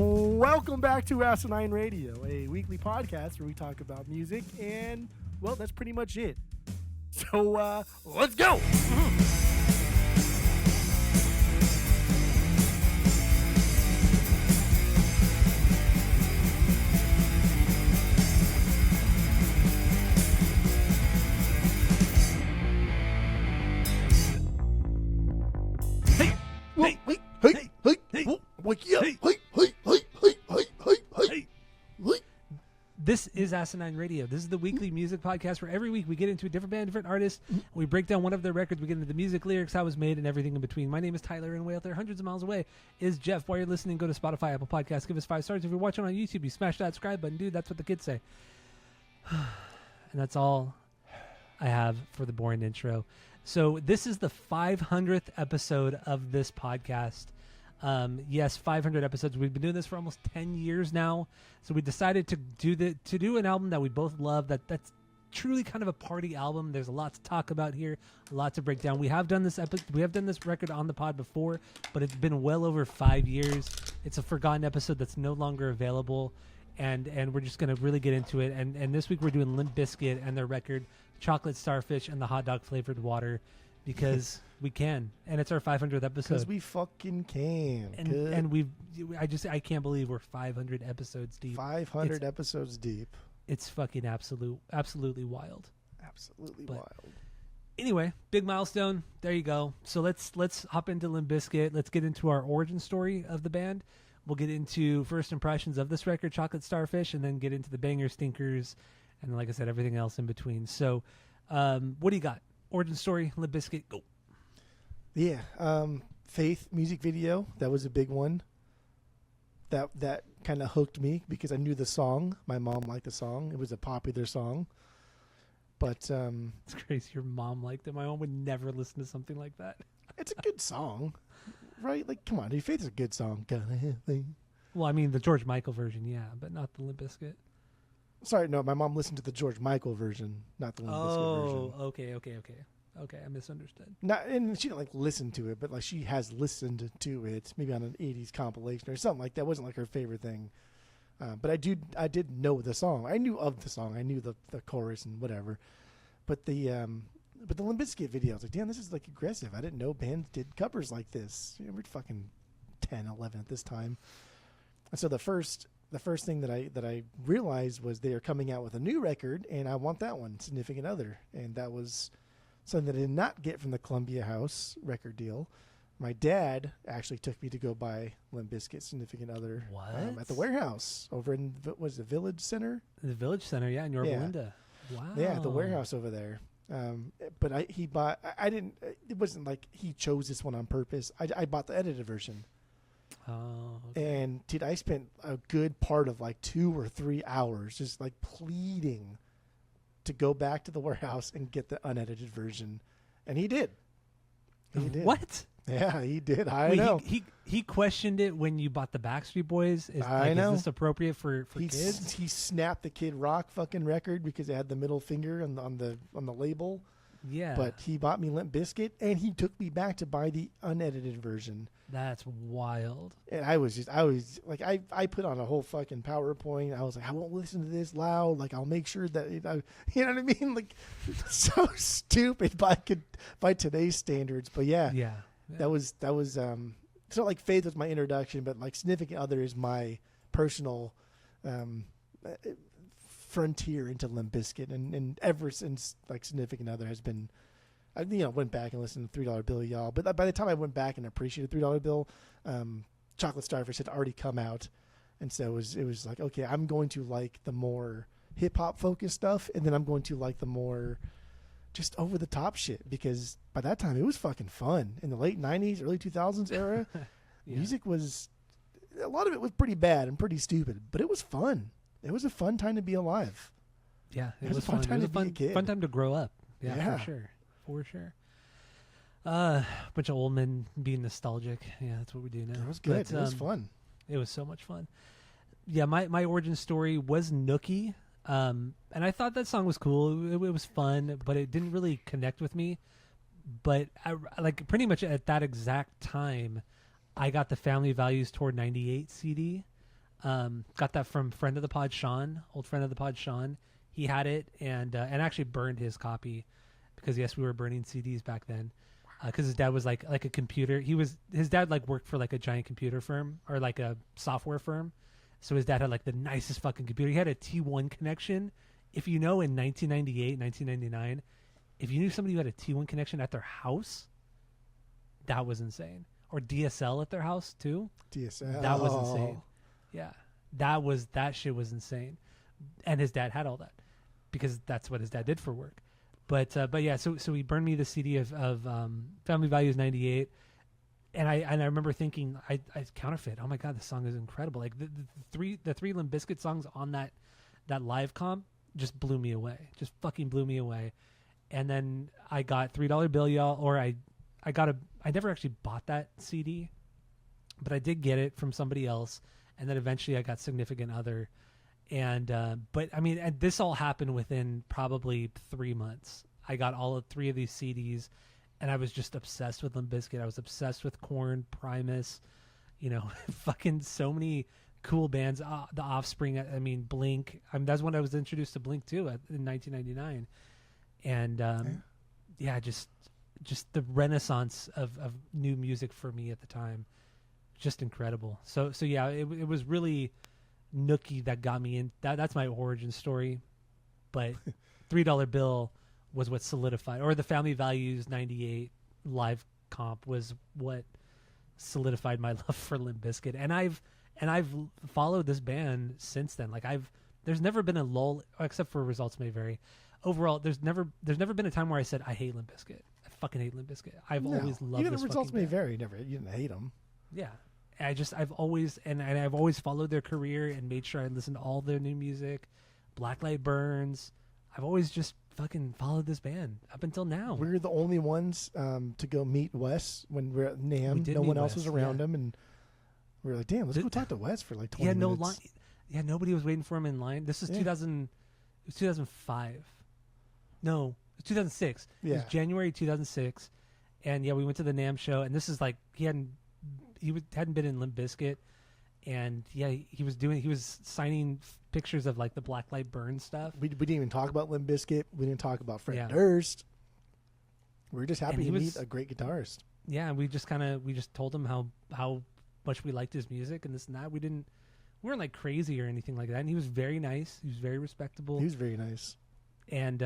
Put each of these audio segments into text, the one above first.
Welcome back to Asinine Radio, a weekly podcast where we talk about music, and, well, that's pretty much it. So, let's go! This is Asinine Radio. This is the weekly music podcast where every week we get into a different band, different artist. We break down one of their records. We get into the music, lyrics, how it was made, and everything in between. My name is Tyler, and way out there, hundreds of miles away, is Jeff. While you're listening, go to Spotify, Apple Podcasts, give us 5 stars. If you're watching on YouTube, you smash that subscribe button. Dude, that's what the kids say. And that's all I have for the boring intro. So this is the 500th episode of this podcast. Yes, 500 episodes. We've been doing this for almost 10 years now. So we decided to do an album that we both love. That's truly kind of a party album. There's a lot to talk about here, a lot to break down. We have done this record on the pod before, but it's been well over 5 years. It's a forgotten episode that's no longer available, and we're just gonna really get into it. And this week we're doing Limp Bizkit and their record Chocolate Starfish and the hot dog flavored water. Because we can, and it's our 500th episode. Because we fucking can. And I can't believe we're 500 episodes deep. 500 episodes deep. It's fucking absolutely wild. Absolutely wild. Anyway, big milestone. There you go. So let's hop into Limp Bizkit. Let's get into our origin story of the band. We'll get into first impressions of this record, Chocolate Starfish, and then get into the banger stinkers, and like I said, everything else in between. So, what do you got? Origin story, Limp Bizkit, go. Yeah, Faith music video, that was a big one. That kind of hooked me because I knew the song. My mom liked the song. It was a popular song. But it's crazy your mom liked it. My mom would never listen to something like that. It's a good song, right? Like, come on, dude, Faith's a good song. Well, I mean, the George Michael version, yeah, but not the Limp Bizkit. Sorry, no, my mom listened to the George Michael version, not the Limp Bizkit version. Oh, okay, I misunderstood. And she didn't like listen to it, but like she has listened to it, maybe on an '80s compilation or something like that. It wasn't like her favorite thing, but I did know the song. I knew of the song. I knew the chorus and whatever. But the Limp Bizkit video, I was like, damn, this is like aggressive. I didn't know bands did covers like this. You know, we're fucking 10, 11 at this time. And so the first thing that I realized was they are coming out with a new record, and I want that one, Significant Other. And that was something that I did not get from the Columbia House record deal. My dad actually took me to go buy Limp Bizkit, Significant Other at the warehouse over in, what was the Village Center? The Village Center, yeah, in Yorba Linda. Wow. Yeah, at the warehouse over there. But I didn't, it wasn't like he chose this one on purpose. I bought the edited version. Oh, okay. And dude, I spent a good part of like 2 or 3 hours just like pleading to go back to the warehouse and get the unedited version, and he did. He did. What? Yeah, he did. I know. He questioned it when you bought the Backstreet Boys. I know. Is this appropriate for kids? He snapped the Kid Rock fucking record because it had the middle finger on the label. Yeah. But he bought me Limp Bizkit, and he took me back to buy the unedited version. That's wild. And I was like, I put on a whole fucking PowerPoint. I was like, I won't listen to this loud. Like, I'll make sure that, you know what I mean? Like, so stupid by today's standards. But yeah. That was so like Faith was my introduction, but like Significant Other is my personal frontier into Limp Bizkit, and ever since like Significant Other has been, I went back and listened to $3 Bill, y'all. But by the time I went back and appreciated $3 Bill, Chocolate Starfish had already come out, and so it was like, okay, I'm going to like the more hip hop focused stuff, and then I'm going to like the more just over the top shit, because by that time it was fucking fun. In the late 90s, early 2000s era, music was, a lot of it was pretty bad and pretty stupid, but it was fun. It was a fun time to be alive. Yeah, it was a fun time to be a kid. Fun time to grow up. Yeah, for sure. Bunch of old men being nostalgic. Yeah, that's what we do now. It was good. It was fun. It was so much fun. Yeah, my origin story was Nookie. And I thought that song was cool. It was fun, but it didn't really connect with me. But I, like pretty much at that exact time, I got the Family Values Tour 98 CD. Got that from friend of the pod, Sean, old friend of the pod, Sean. He had it and actually burned his copy because yes, we were burning CDs back then. Because his dad was like a computer. His dad like worked for like a giant computer firm or like a software firm. So his dad had like the nicest fucking computer. He had a T1 connection. If you know, in 1998, 1999, if you knew somebody who had a T1 connection at their house, that was insane. Or DSL at their house too. DSL. That was insane. Yeah, that shit was insane. And his dad had all that because that's what his dad did for work. But yeah, so he burned me the CD of Family Values '98, and I remember thinking I counterfeit. Oh my god, this song is incredible! Like the three Limp Bizkit songs on that live comp just blew me away, just fucking blew me away. And then I got $3 Bill Y'all, or I never actually bought that CD, but I did get it from somebody else, and then eventually I got Significant Other. And but I mean, and this all happened within probably 3 months. I got all 3 of these CDs, and I was just obsessed with Limp Bizkit. I was obsessed with Korn, Primus, fucking so many cool bands. The Offspring. I mean, Blink. That's when I was introduced to Blink too in 1999. And yeah, just the renaissance of new music for me at the time, just incredible. So yeah, it was really Nookie that got me in. That's my origin story, but $3 Bill was what solidified, or the Family Values '98 live comp was what solidified my love for Limp Bizkit. And I've followed this band since then. Like there's never been a lull, except for Results May Vary. Overall, there's never been a time where I said I hate Limp Bizkit. I fucking hate Limp Bizkit. I've always loved even this the Results fucking May band. Vary. You didn't hate them. Yeah. I've always followed their career and made sure I listened to all their new music. Blacklight Burns. I've always just fucking followed this band up until now. We're the only ones to go meet Wes when we're at NAMM. No one else was around him, and we were like, "Damn, let's go talk to Wes for like 20 minutes." Line. Yeah, nobody was waiting for him in line. This is 2000. It was 2005. No, it was 2006. Yeah. It was January 2006, and yeah, we went to the NAMM show, and this is like he hadn't been in Limp Bizkit, and yeah, he was signing pictures of like the Blacklight Burn stuff. We didn't even talk about Limp Bizkit. We didn't talk about Fred Durst. We were just happy to meet a great guitarist. Yeah, we just told him how much we liked his music and this and that. We weren't like crazy or anything like that. And he was very nice. He was very respectable. He was very nice. And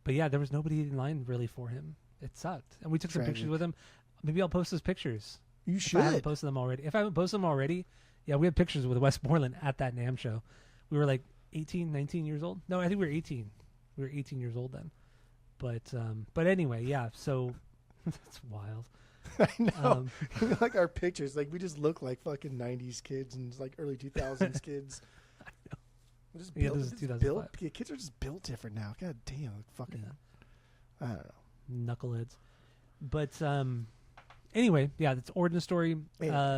but yeah, there was nobody in line really for him. It sucked. And we took some pictures with him. Maybe I'll post those pictures. You should. If I haven't posted them already. If I haven't posted them already, yeah, we had pictures with Wes Borland at that NAMM show. We were like 18, 19 years old. No, I think we were 18. We were 18 years old then. But anyway, yeah, so that's wild. I know. Like our pictures, like we just look like fucking 90s kids and like early 2000s kids. I know. This is 2005. Kids are just built different now. God damn, like fucking. Yeah. I don't know. Knuckleheads. But anyway, yeah, that's origin story.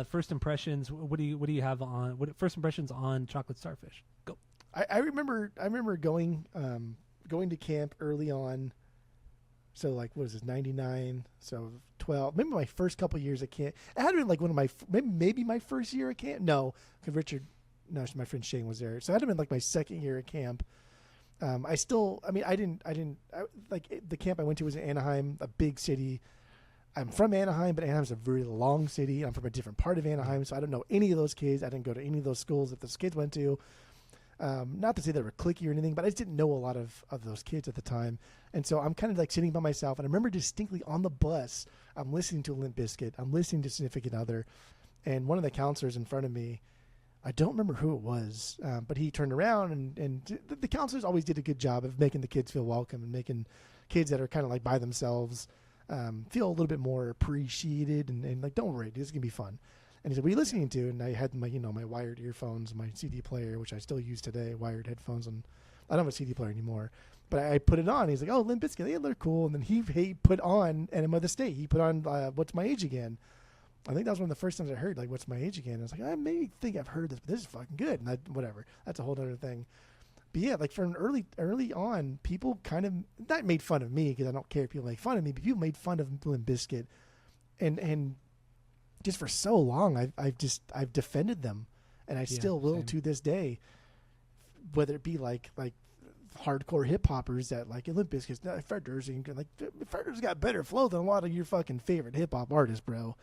First impressions. What do you have on? First impressions on Chocolate Starfish? Go. I remember going to camp early on. So like, what was this, 99? So 12. Maybe my first couple years at camp. It had been like one of my maybe my first year at camp. No, because my friend Shane was there. So it had been like my second year at camp. The camp I went to was in Anaheim, a big city. I'm from Anaheim, but Anaheim's a very long city. I'm from a different part of Anaheim, so I don't know any of those kids. I didn't go to any of those schools that those kids went to. Not to say they were cliquey or anything, but I just didn't know a lot of those kids at the time. And so I'm kind of like sitting by myself, and I remember distinctly on the bus, I'm listening to Limp Bizkit. I'm listening to Significant Other, and one of the counselors in front of me, I don't remember who it was, but he turned around, and the counselors always did a good job of making the kids feel welcome and making kids that are kind of like by themselves feel a little bit more appreciated and like, don't worry, this is going to be fun. And he said, "What are you listening to?" And I had my wired earphones, my CD player, which I still use today, wired headphones, and I don't have a CD player anymore. But I put it on. He's like, "Oh, Limp Bizkit, yeah, they're cool." And then he put on Enema of the State. He put on What's My Age Again. I think that was one of the first times I heard like What's My Age Again. I was like, I maybe think I've heard this, but this is fucking good. And whatever. That's a whole other thing. But yeah, like from early on, people kind of not made fun of me because I don't care if people make fun of me, but people made fun of Limp Bizkit, and just for so long, I've defended them, and I still will to this day. Whether it be like hardcore hip hoppers that like Limp Bizkit, Fredder's got better flow than a lot of your fucking favorite hip hop artists, bro.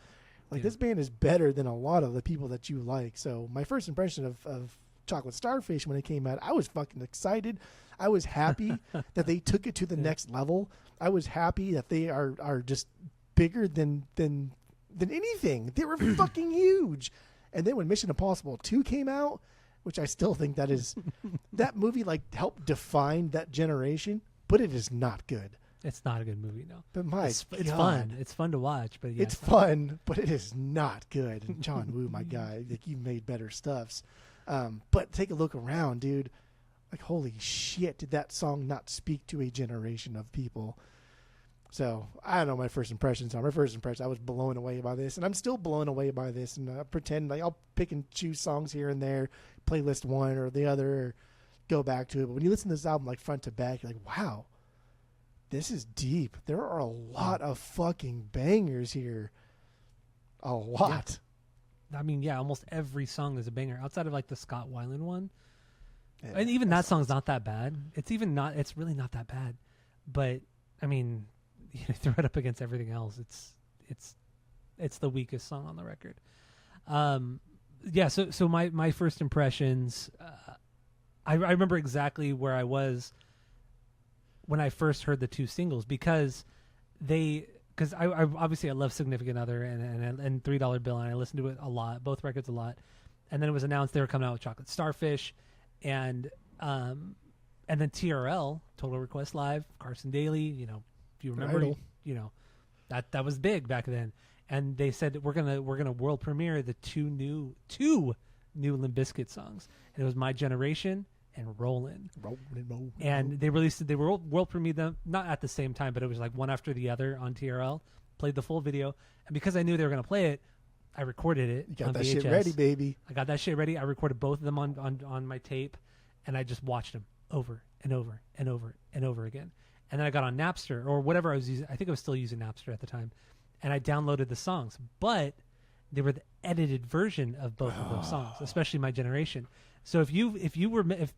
Like this band is better than a lot of the people that you like. So my first impression of Chocolate Starfish when it came out, I was fucking excited. I was happy that they took it to the next level. I was happy that they are just bigger than anything. They were fucking huge. And then when Mission Impossible 2 came out, which I still think that is that movie like helped define that generation, but it is not good. It's not a good movie, no. But it's fun. It's fun to watch, but yeah, it's fun, but it is not good. And John Woo, my guy, like you made better stuffs. But take a look around, dude. Like holy shit, did that song not speak to a generation of people? So I don't know my first impressions. My first impression, I was blown away by this, and I'm still blown away by this. And I pretend like I'll pick and choose songs here and there, playlist one or the other, or go back to it. But when you listen to this album like front to back, you're like, wow, this is deep. There are a lot of fucking bangers here. A lot. Yeah. I mean, yeah, almost every song is a banger outside of like the Scott Weiland one. Yeah, and even that song's not that bad. It's really not that bad. But I mean, you throw it up against everything else. It's the weakest song on the record. Yeah. So my first impressions, I remember exactly where I was when I first heard the two singles because I obviously I love Significant Other and $3 Bill, and I listened to it a lot, both records a lot. And then it was announced they were coming out with Chocolate Starfish, and then TRL, Total Request Live, Carson Daly, you know, if you remember, you know, that was big back then. And they said we're gonna world premiere the two new Limp Bizkit songs. And it was My Generation and Rollin'. And they released it. They were world premiered them not at the same time, but it was like one after the other on TRL. Played the full video, and because I knew they were gonna play it, I recorded it. You got on that VHS. shit ready, baby. I got that shit ready. I recorded both of them on my tape, and I just watched them over and over and over and over again. And then I got on Napster or whatever I was using. I think I was still using Napster at the time, and I downloaded the songs, but they were the edited version of both of those songs, especially My Generation. So if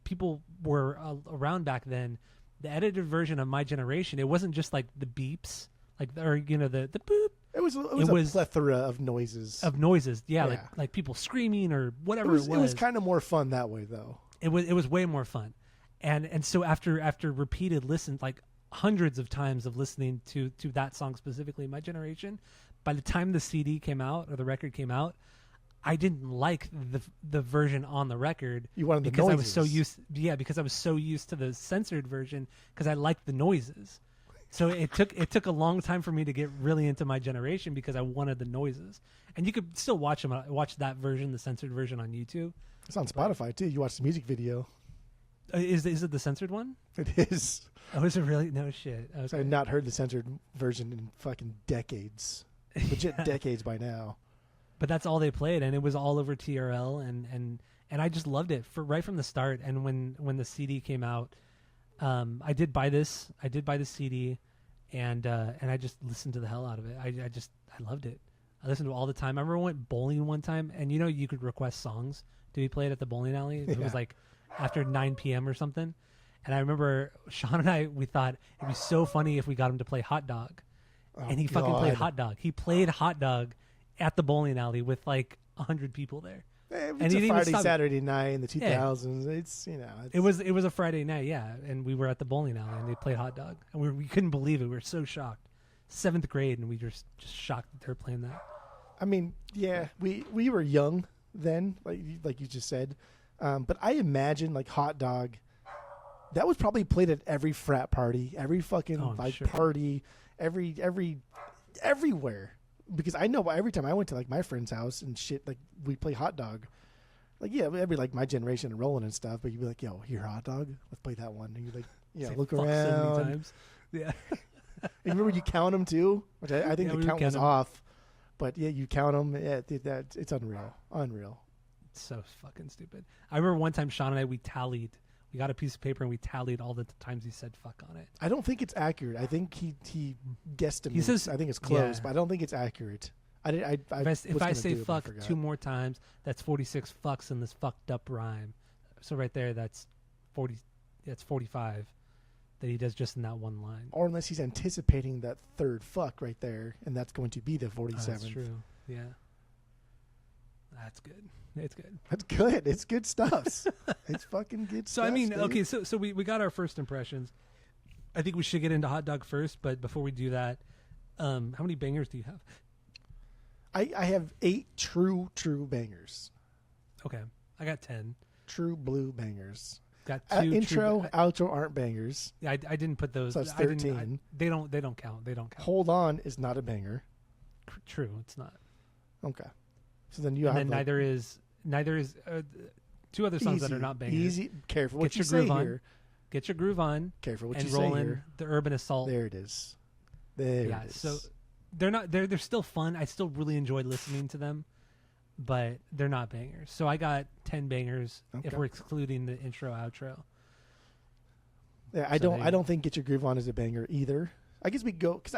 people were around back then, the edited version of My Generation, it wasn't just like the beeps, like or you know the boop. It was a plethora of noises. Yeah. Like people screaming or whatever it was. It was kind of more fun that way, though. It was way more fun, and so after repeated listens, like hundreds of times of listening to that song specifically, My Generation, by the time the CD came out or the record came out, I didn't like the version on the record. You wanted the because noises. I was so used to the censored version because I liked the noises. So it took a long time for me to get really into My Generation because I wanted the noises. And you could still watch that version, the censored version, on YouTube. It's on Spotify too. You watch the music video. Is it the censored one? It is. Oh, is it really? No shit. Okay. So I've not heard the censored version in fucking decades. Legit decades by now. But that's all they played, and it was all over TRL, and I just loved it right from the start. And when the CD came out, I did buy the CD, and I just listened to the hell out of it. I loved it. I listened to it all the time. I remember I went bowling one time, and you know you could request songs to be played at the bowling alley. It was like after 9 p.m. or something. And I remember Sean and I, we thought it'd be so funny if we got him to play Hot Dog. And he fucking played Hot Dog. He played Hot Dog at the bowling alley with like 100 people there. It's a Friday, Saturday night in the 2000s. It's, you know. It was a Friday night, yeah. And we were at the bowling alley and they played Hot Dog. And we couldn't believe it. We were so shocked. 7th grade, and we were just shocked that they were playing that. I mean, yeah, we were young then, like you just said. But I imagine like Hot Dog, that was probably played at every frat party, every fucking party, everywhere. Because I know every time I went to like my friend's house and shit, like we play Hot Dog. Like it'd be like My Generation and Rolling and stuff, but you'd be like, "Yo, hear Hot Dog? Let's play that one." And you like, look around. So many times. Yeah. And remember you count them too, which I think the count was off. But yeah, you count them. Yeah, it's unreal. It's so fucking stupid. I remember one time Sean and I, we got a piece of paper and we tallied all the times he said fuck on it. I don't think it's accurate. I think he guesstimates. I think it's close, but I don't think it's accurate. If I say fuck 2 more times, that's 46 fucks in this fucked up rhyme. So right there, that's 40. That's 45 that he does just in that one line. Or unless he's anticipating that third fuck right there, and that's going to be the 47th. That's true. Yeah. That's good. It's good. That's good. It's good stuff. It's fucking good stuff. So I mean, dude. okay, so we got our first impressions. I think we should get into Hot Dog first, but before we do that, how many bangers do you have? I have 8 true bangers. Okay. I got 10. True blue bangers. Got 2 intro, outro aren't bangers. Yeah, I didn't put those. So that's 13. They don't count. They don't count. Hold On is not a banger. True, it's not. Okay. So then you and have then neither is 2 other songs that are not bangers. Easy. Careful what Get you your say groove on. here. Get your groove on. Careful what and you say roll in here. the Urban Assault. There it is. There it is. So they're not. They're still fun. I still really enjoy listening to them, but they're not bangers. So I got 10 bangers if we're excluding the intro outro. Yeah, I don't think Get Your Groove On is a banger either. I guess we go because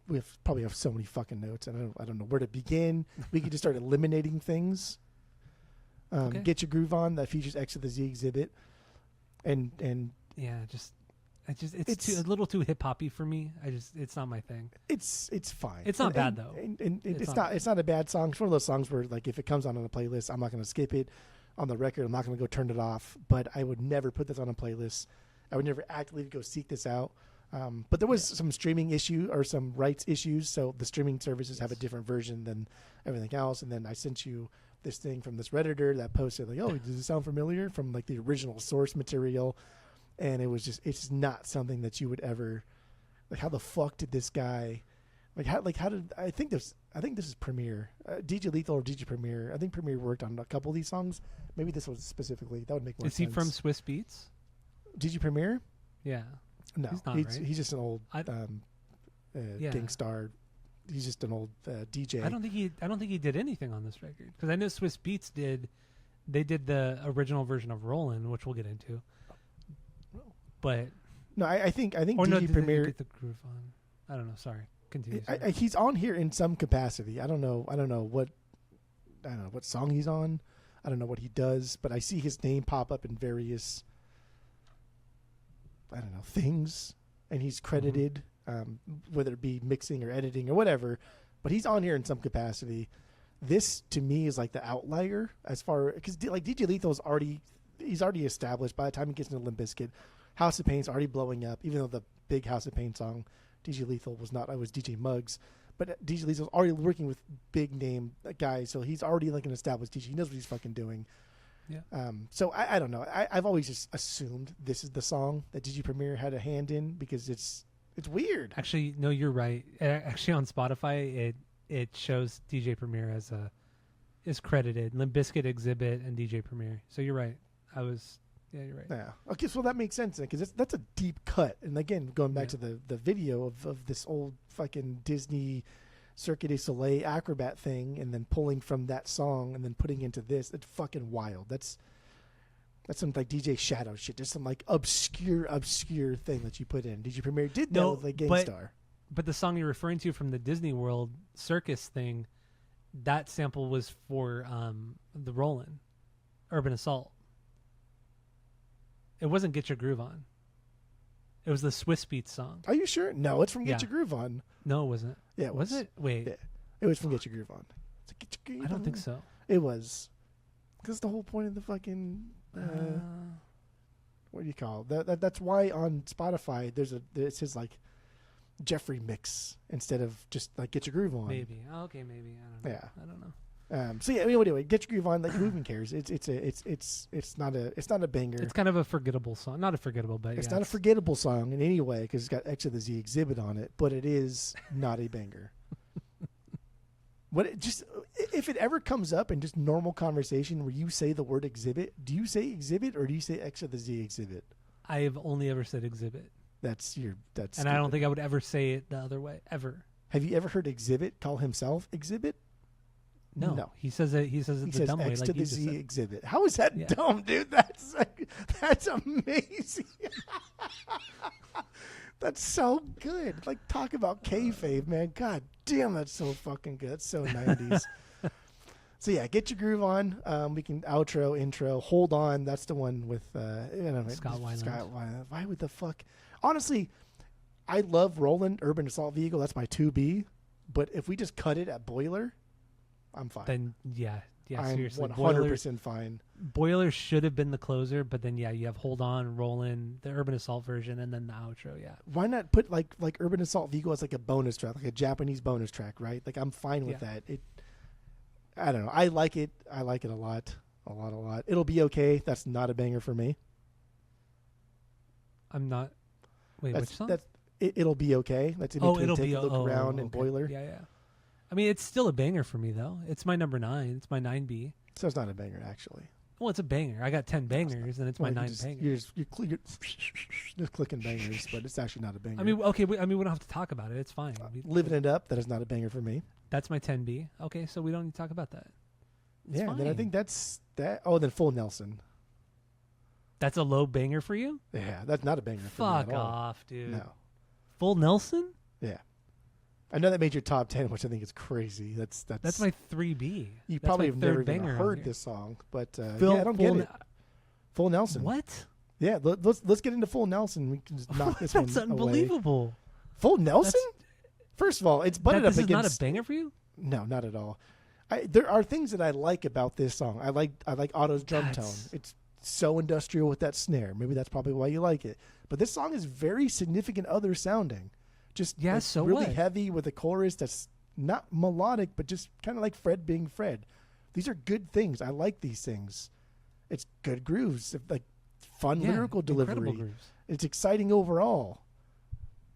we probably have so many fucking notes, and I don't know where to begin. We could just start eliminating things. Okay. Get Your Groove On that features X to the Z Exhibit, and yeah, it's a little too hip hoppy for me. It's not my thing. It's fine. It's not bad though. And it's not a bad song. It's one of those songs where like if it comes on a playlist, I'm not going to skip it. On the record, I'm not going to go turn it off. But I would never put this on a playlist. I would never actively go seek this out. But there was some streaming issue or some rights issues, so the streaming services have a different version than everything else. And then I sent you this thing from this Redditor that posted like, "Oh, does it sound familiar?" from like the original source material, and it's not something that you would ever like. How the fuck did this guy how did I think this is Premier DJ Lethal or DJ Premier? I think Premier worked on a couple of these songs. Maybe this was specifically that would make more sense. Is he from Swiss Beats? DJ Premier? Yeah. No, he's not, right? He's just an old gangstar. He's just an old DJ. I don't think he did anything on this record because I know Swiss Beats did. They did the original version of Rollin', which we'll get into. But no, I think DJ Premier get the groove on. I don't know. Sorry, continue. He's on here in some capacity. I don't know what song he's on. I don't know what he does, but I see his name pop up in various things, and he's credited, whether it be mixing or editing or whatever, but he's on here in some capacity. This to me is like the outlier as far because like DJ Lethal he's already established. By the time he gets into Limp Bizkit, House of Pain's already blowing up. Even though the big House of Pain song, DJ Lethal was not. I was DJ Muggs, but DJ Lethal's already working with big name guys, so he's already like an established DJ. He knows what he's fucking doing. Yeah. So I don't know. I've always just assumed this is the song that DJ Premier had a hand in because it's weird. Actually, no, you're right. Actually, on Spotify, it shows DJ Premier is credited. Limp Bizkit, Exhibit, and DJ Premier. So you're right. Yeah, you're right. Yeah. Okay, so that makes sense because that's a deep cut. And again, going back to the video of this old fucking Disney Cirque du Soleil acrobat thing, and then pulling from that song and then putting into this. It's fucking wild. That's some like DJ Shadow shit. Just some like obscure thing that you put in. DJ Premier did that with like Gangstar. But the song you're referring to from the Disney World circus thing, that sample was for the Rollin' Urban Assault. It wasn't Get Your Groove On. It was the Swiss Beats song. Are you sure? No, it's from Get Your Groove On. No, it wasn't. Yeah, it was it? Wait. Yeah. It was from Get Your Groove On. Get Your Groove I don't think so. It was. Because the whole point of the fucking... what do you call it? That's why on Spotify it says like Jeffrey mix instead of just like Get Your Groove On. Maybe. Oh, okay, maybe. I don't know. Yeah. I don't know. So yeah, anyway, Get Your Groove On. Like, who even cares? It's not a banger. It's kind of a forgettable song. Not a forgettable, but it's not a forgettable song in any way because it's got X to the Z Exhibit on it. But it is not a banger. If it ever comes up in just normal conversation where you say the word exhibit, do you say exhibit or do you say X to the Z Exhibit? I have only ever said exhibit. That's stupid. And I don't think I would ever say it the other way ever. Have you ever heard Exhibit call himself Exhibit? No. He says it the dumb way. X like to the you just Z said. Exhibit. How is that dumb, dude? That's amazing. That's so good. Like, talk about kayfabe, man. God damn, that's so fucking good. It's so 90s. So yeah, get your groove on. We can outro, intro, hold on. That's the one with Scott Weiland. Why would the fuck? Honestly, I love Roland Urban Assault Vehicle. That's my 2B. But if we just cut it at Boiler, I'm fine. Then yeah, I'm seriously, 100% fine. Boiler should have been the closer, but then yeah, you have Hold On, Rollin', the Urban Assault version, and then the outro. Yeah. Why not put like Urban Assault Vehicle as like a bonus track, like a Japanese bonus track, right? Like I'm fine with that. I don't know. I like it. I like it a lot. A lot. It'll Be Okay. That's not a banger for me. I'm not. Wait, which song? It'll Be Okay. That's It'll Take Be a Look Around and okay. Boiler. Yeah. I mean, it's still a banger for me though. It's my number 9. It's my 9B. So it's not a banger actually. Well, it's a banger. I got 10 bangers, and it's my 9 bangers. You're just clicking bangers, but it's actually not a banger. I mean, okay. We don't have to talk about it. It's fine. Living It Up. That is not a banger for me. That's my 10B. Okay, so we don't need to talk about that. It's fine. Then I think that's that. Oh, then Full Nelson. That's a low banger for you? Yeah, that's not a banger for me Fuck at all. off, dude. No. Full Nelson? Yeah. I know that made your top 10, which I think is crazy. That's my 3B. You That's probably my have never third even banger heard on this song, but Phil, I don't get it. Full Nelson. What? Yeah, let's get into Full Nelson. We can just knock this one That's away. unbelievable. Full Nelson? First of all, it's butted up This against. is not a banger for you? No, not at all. There are things that I like about this song. I like Otto's drum tone. It's so industrial with that snare. Maybe that's probably why you like it. But this song is very significant other sounding. Just so really what? heavy with a chorus that's not melodic, but just kind of like Fred being Fred. These are good things. I like these things. It's good grooves, like fun lyrical delivery. Grooves. It's exciting overall,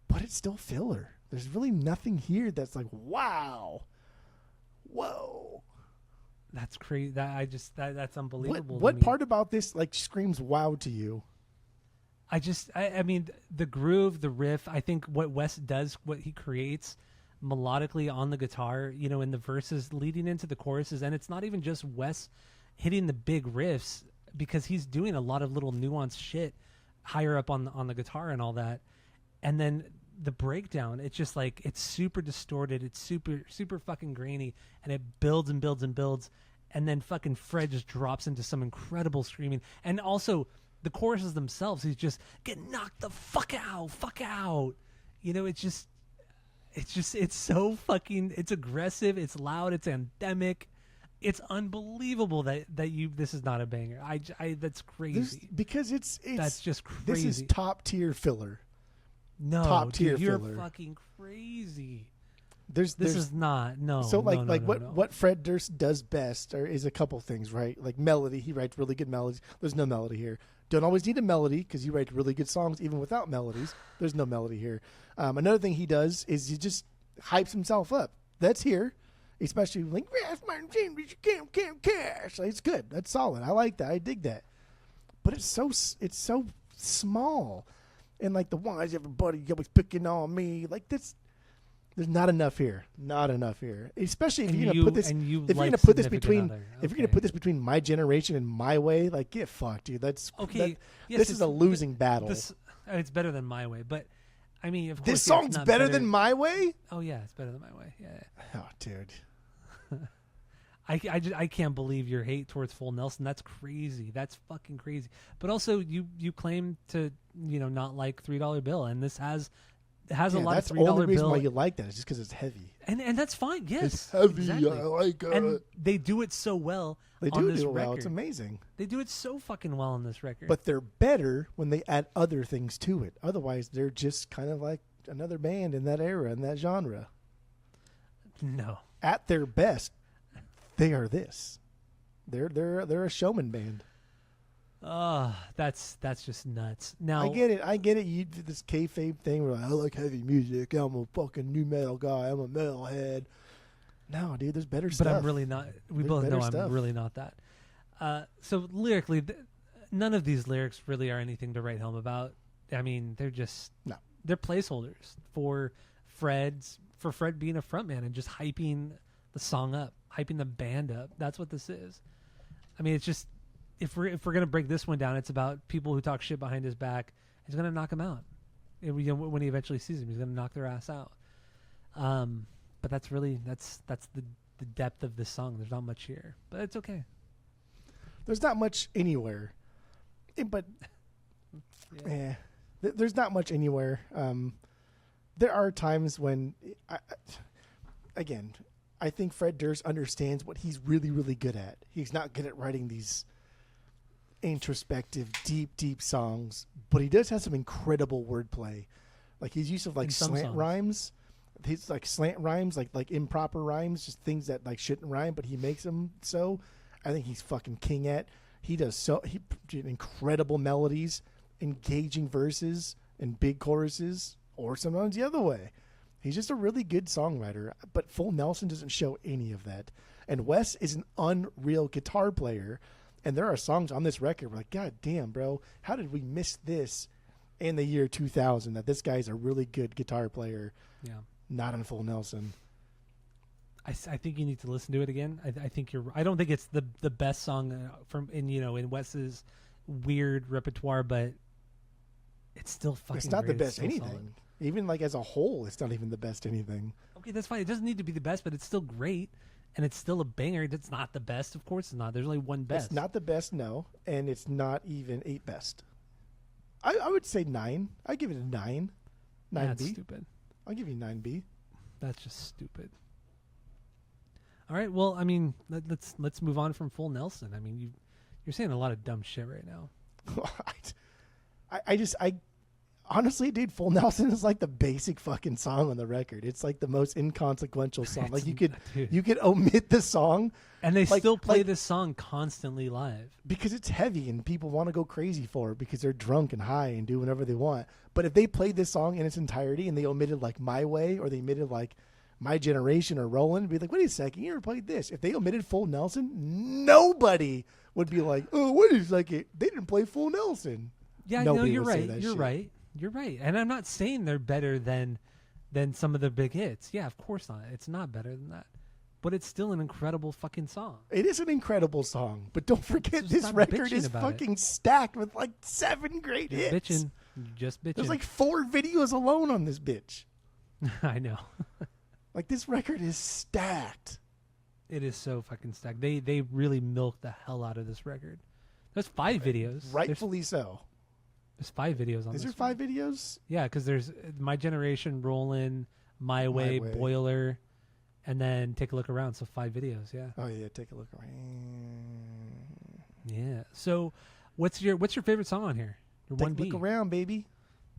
but it's still filler. There's really nothing here that's like, wow, whoa. That's crazy. That's unbelievable. What part about this like screams wow to you? I mean, the groove, the riff, I think what Wes does, what he creates melodically on the guitar, in the verses leading into the choruses. And it's not even just Wes hitting the big riffs, because he's doing a lot of little nuanced shit higher up on the guitar and all that. And then the breakdown, it's just like, it's super distorted. It's super, super fucking grainy, and it builds and builds and builds. And then fucking Fred just drops into some incredible screaming. And also, the choruses themselves, he's just get knocked the fuck out. It's so fucking, it's aggressive, it's loud, it's anthemic. It's unbelievable that this is not a banger. That's crazy. Because that's just crazy. This is top tier filler. No, top tier dude, you're filler. fucking crazy. This is not. No. So no. what Fred Durst does best is a couple things, right? Like melody, he writes really good melodies. There's no melody here. Don't always need a melody because he writes really good songs even without melodies. There's no melody here. Another thing he does is he just hypes himself up. That's here, especially like can't cash. Like, it's good. That's solid. I like that. I dig that. But it's so small, and like the why is everybody always picking on me? Like this. There's not enough here. Not enough here. Especially if you're gonna put this. If you're gonna put this between, if you're gonna put this between My Generation and My Way, like get fucked, dude. That's okay. This is a losing battle. It's better than My Way, but I mean, of course, this song's better than My Way. Oh yeah, it's better than My Way. Yeah. Oh, dude. I can't believe your hate towards Full Nelson. That's crazy. That's fucking crazy. But also, you claim to not like $3 Bill, and this has a lot of $3 Bill. That's the only reason why you like that is just because it's heavy. And that's fine. Yes, it's heavy. Exactly. I like it. And they do it so well. They on do this it well. record. It's amazing. They do it so fucking well on this record. But they're better when they add other things to it. Otherwise, they're just kind of like another band in that era, in that genre. No. At their best, they are this. They're a showman band. That's just nuts. Now I get it. You do this kayfabe thing where I like heavy music. I'm a fucking new metal guy. I'm a metalhead. No, dude, there's better stuff. But I'm really not. We both know I'm really not that. So lyrically, none of these lyrics really are anything to write home about. I mean, they're just they're placeholders for Fred being a frontman and just hyping the song up, hyping the band up. That's what this is. I mean, it's just if we're gonna break this one down, it's about people who talk shit behind his back. He's gonna knock him out. when he eventually sees him, he's going to knock their ass out. But that's the depth of this song. There's not much here, but it's okay. There's not much anywhere, but there's not much anywhere. There are times when, I think Fred Durst understands what he's really, really good at. He's not good at writing these introspective, deep songs, but he does have some incredible wordplay. Like his use of like slant rhymes. He's like slant rhymes, like improper rhymes, just things that like shouldn't rhyme, but he makes them so. I think he's fucking king at. He incredible melodies, engaging verses, and big choruses, or sometimes the other way. He's just a really good songwriter, but Full Nelson doesn't show any of that. And Wes is an unreal guitar player, and there are songs on this record where like, God damn, bro, how did we miss this in the year 2000? That this guy's a really good guitar player. Yeah. Not on Full Nelson. I think you need to listen to it again. I think you're. I don't think it's the best song in Wes's weird repertoire, but it's still fucking. It's not great. the best anything. Solid. Even like as a whole, it's not even the best anything. Okay, that's fine. It doesn't need to be the best, but it's still great, and it's still a banger. It's not the best, of course. It's not. There's only one best. It's not the best, no, and it's not even 8 best. I would say 9. I give it a 9. 9B. That's stupid. I'll give you 9B. That's just stupid. All right, well, I mean, let's move on from Full Nelson. I mean, you're saying a lot of dumb shit right now. I honestly, dude, Full Nelson is like the basic fucking song on the record. It's like the most inconsequential song. Like you could omit the song, and they still play this song constantly live because it's heavy and people want to go crazy for it because they're drunk and high and do whatever they want. But if they played this song in its entirety and they omitted like My Way or they omitted like My Generation or Rollin', be like, wait a second, you never played this. If they omitted Full Nelson, nobody would be like, oh, wait a second, they didn't play Full Nelson. Yeah, no, you're right. You're right. You're right. And I'm not saying they're better than some of the big hits. Yeah, of course not. It's not better than that. But it's still an incredible fucking song. It is an incredible song. But don't forget, this record is fucking stacked with like 7 great hits. Just bitching. There's like 4 videos alone on this bitch. I know. Like this record is stacked. It is so fucking stacked. They really milked the hell out of this record. There's 5 videos. Rightfully so. There's 5 videos on this. Is there 5 videos? Yeah, because there's My Generation, Rollin', My Way, Boiler, and then Take a Look Around. So 5 videos, yeah. Oh yeah, Take a Look Around. Yeah. So what's your favorite song on here? Your 1B. Take a Look Around, baby.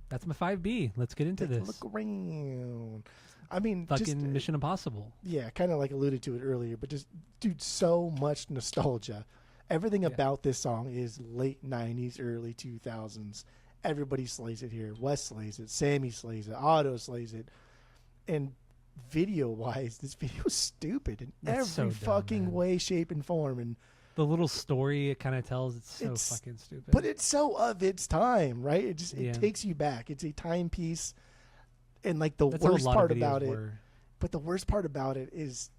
That's my 5B. Let's get into this. Take a Look Around. I mean, fucking just, Mission Impossible. Yeah, kind of like alluded to it earlier, but just, dude, so much nostalgia. Everything about this song is late 90s, early 2000s. Everybody slays it here. Wes slays it. Sammy slays it. Otto slays it. And video-wise, this video is stupid in every fucking way, shape, and form. And the little story it kind of tells, it's fucking stupid. But it's so of its time, right? It takes you back. It's a timepiece. And like the worst part about it, but the worst part about it is,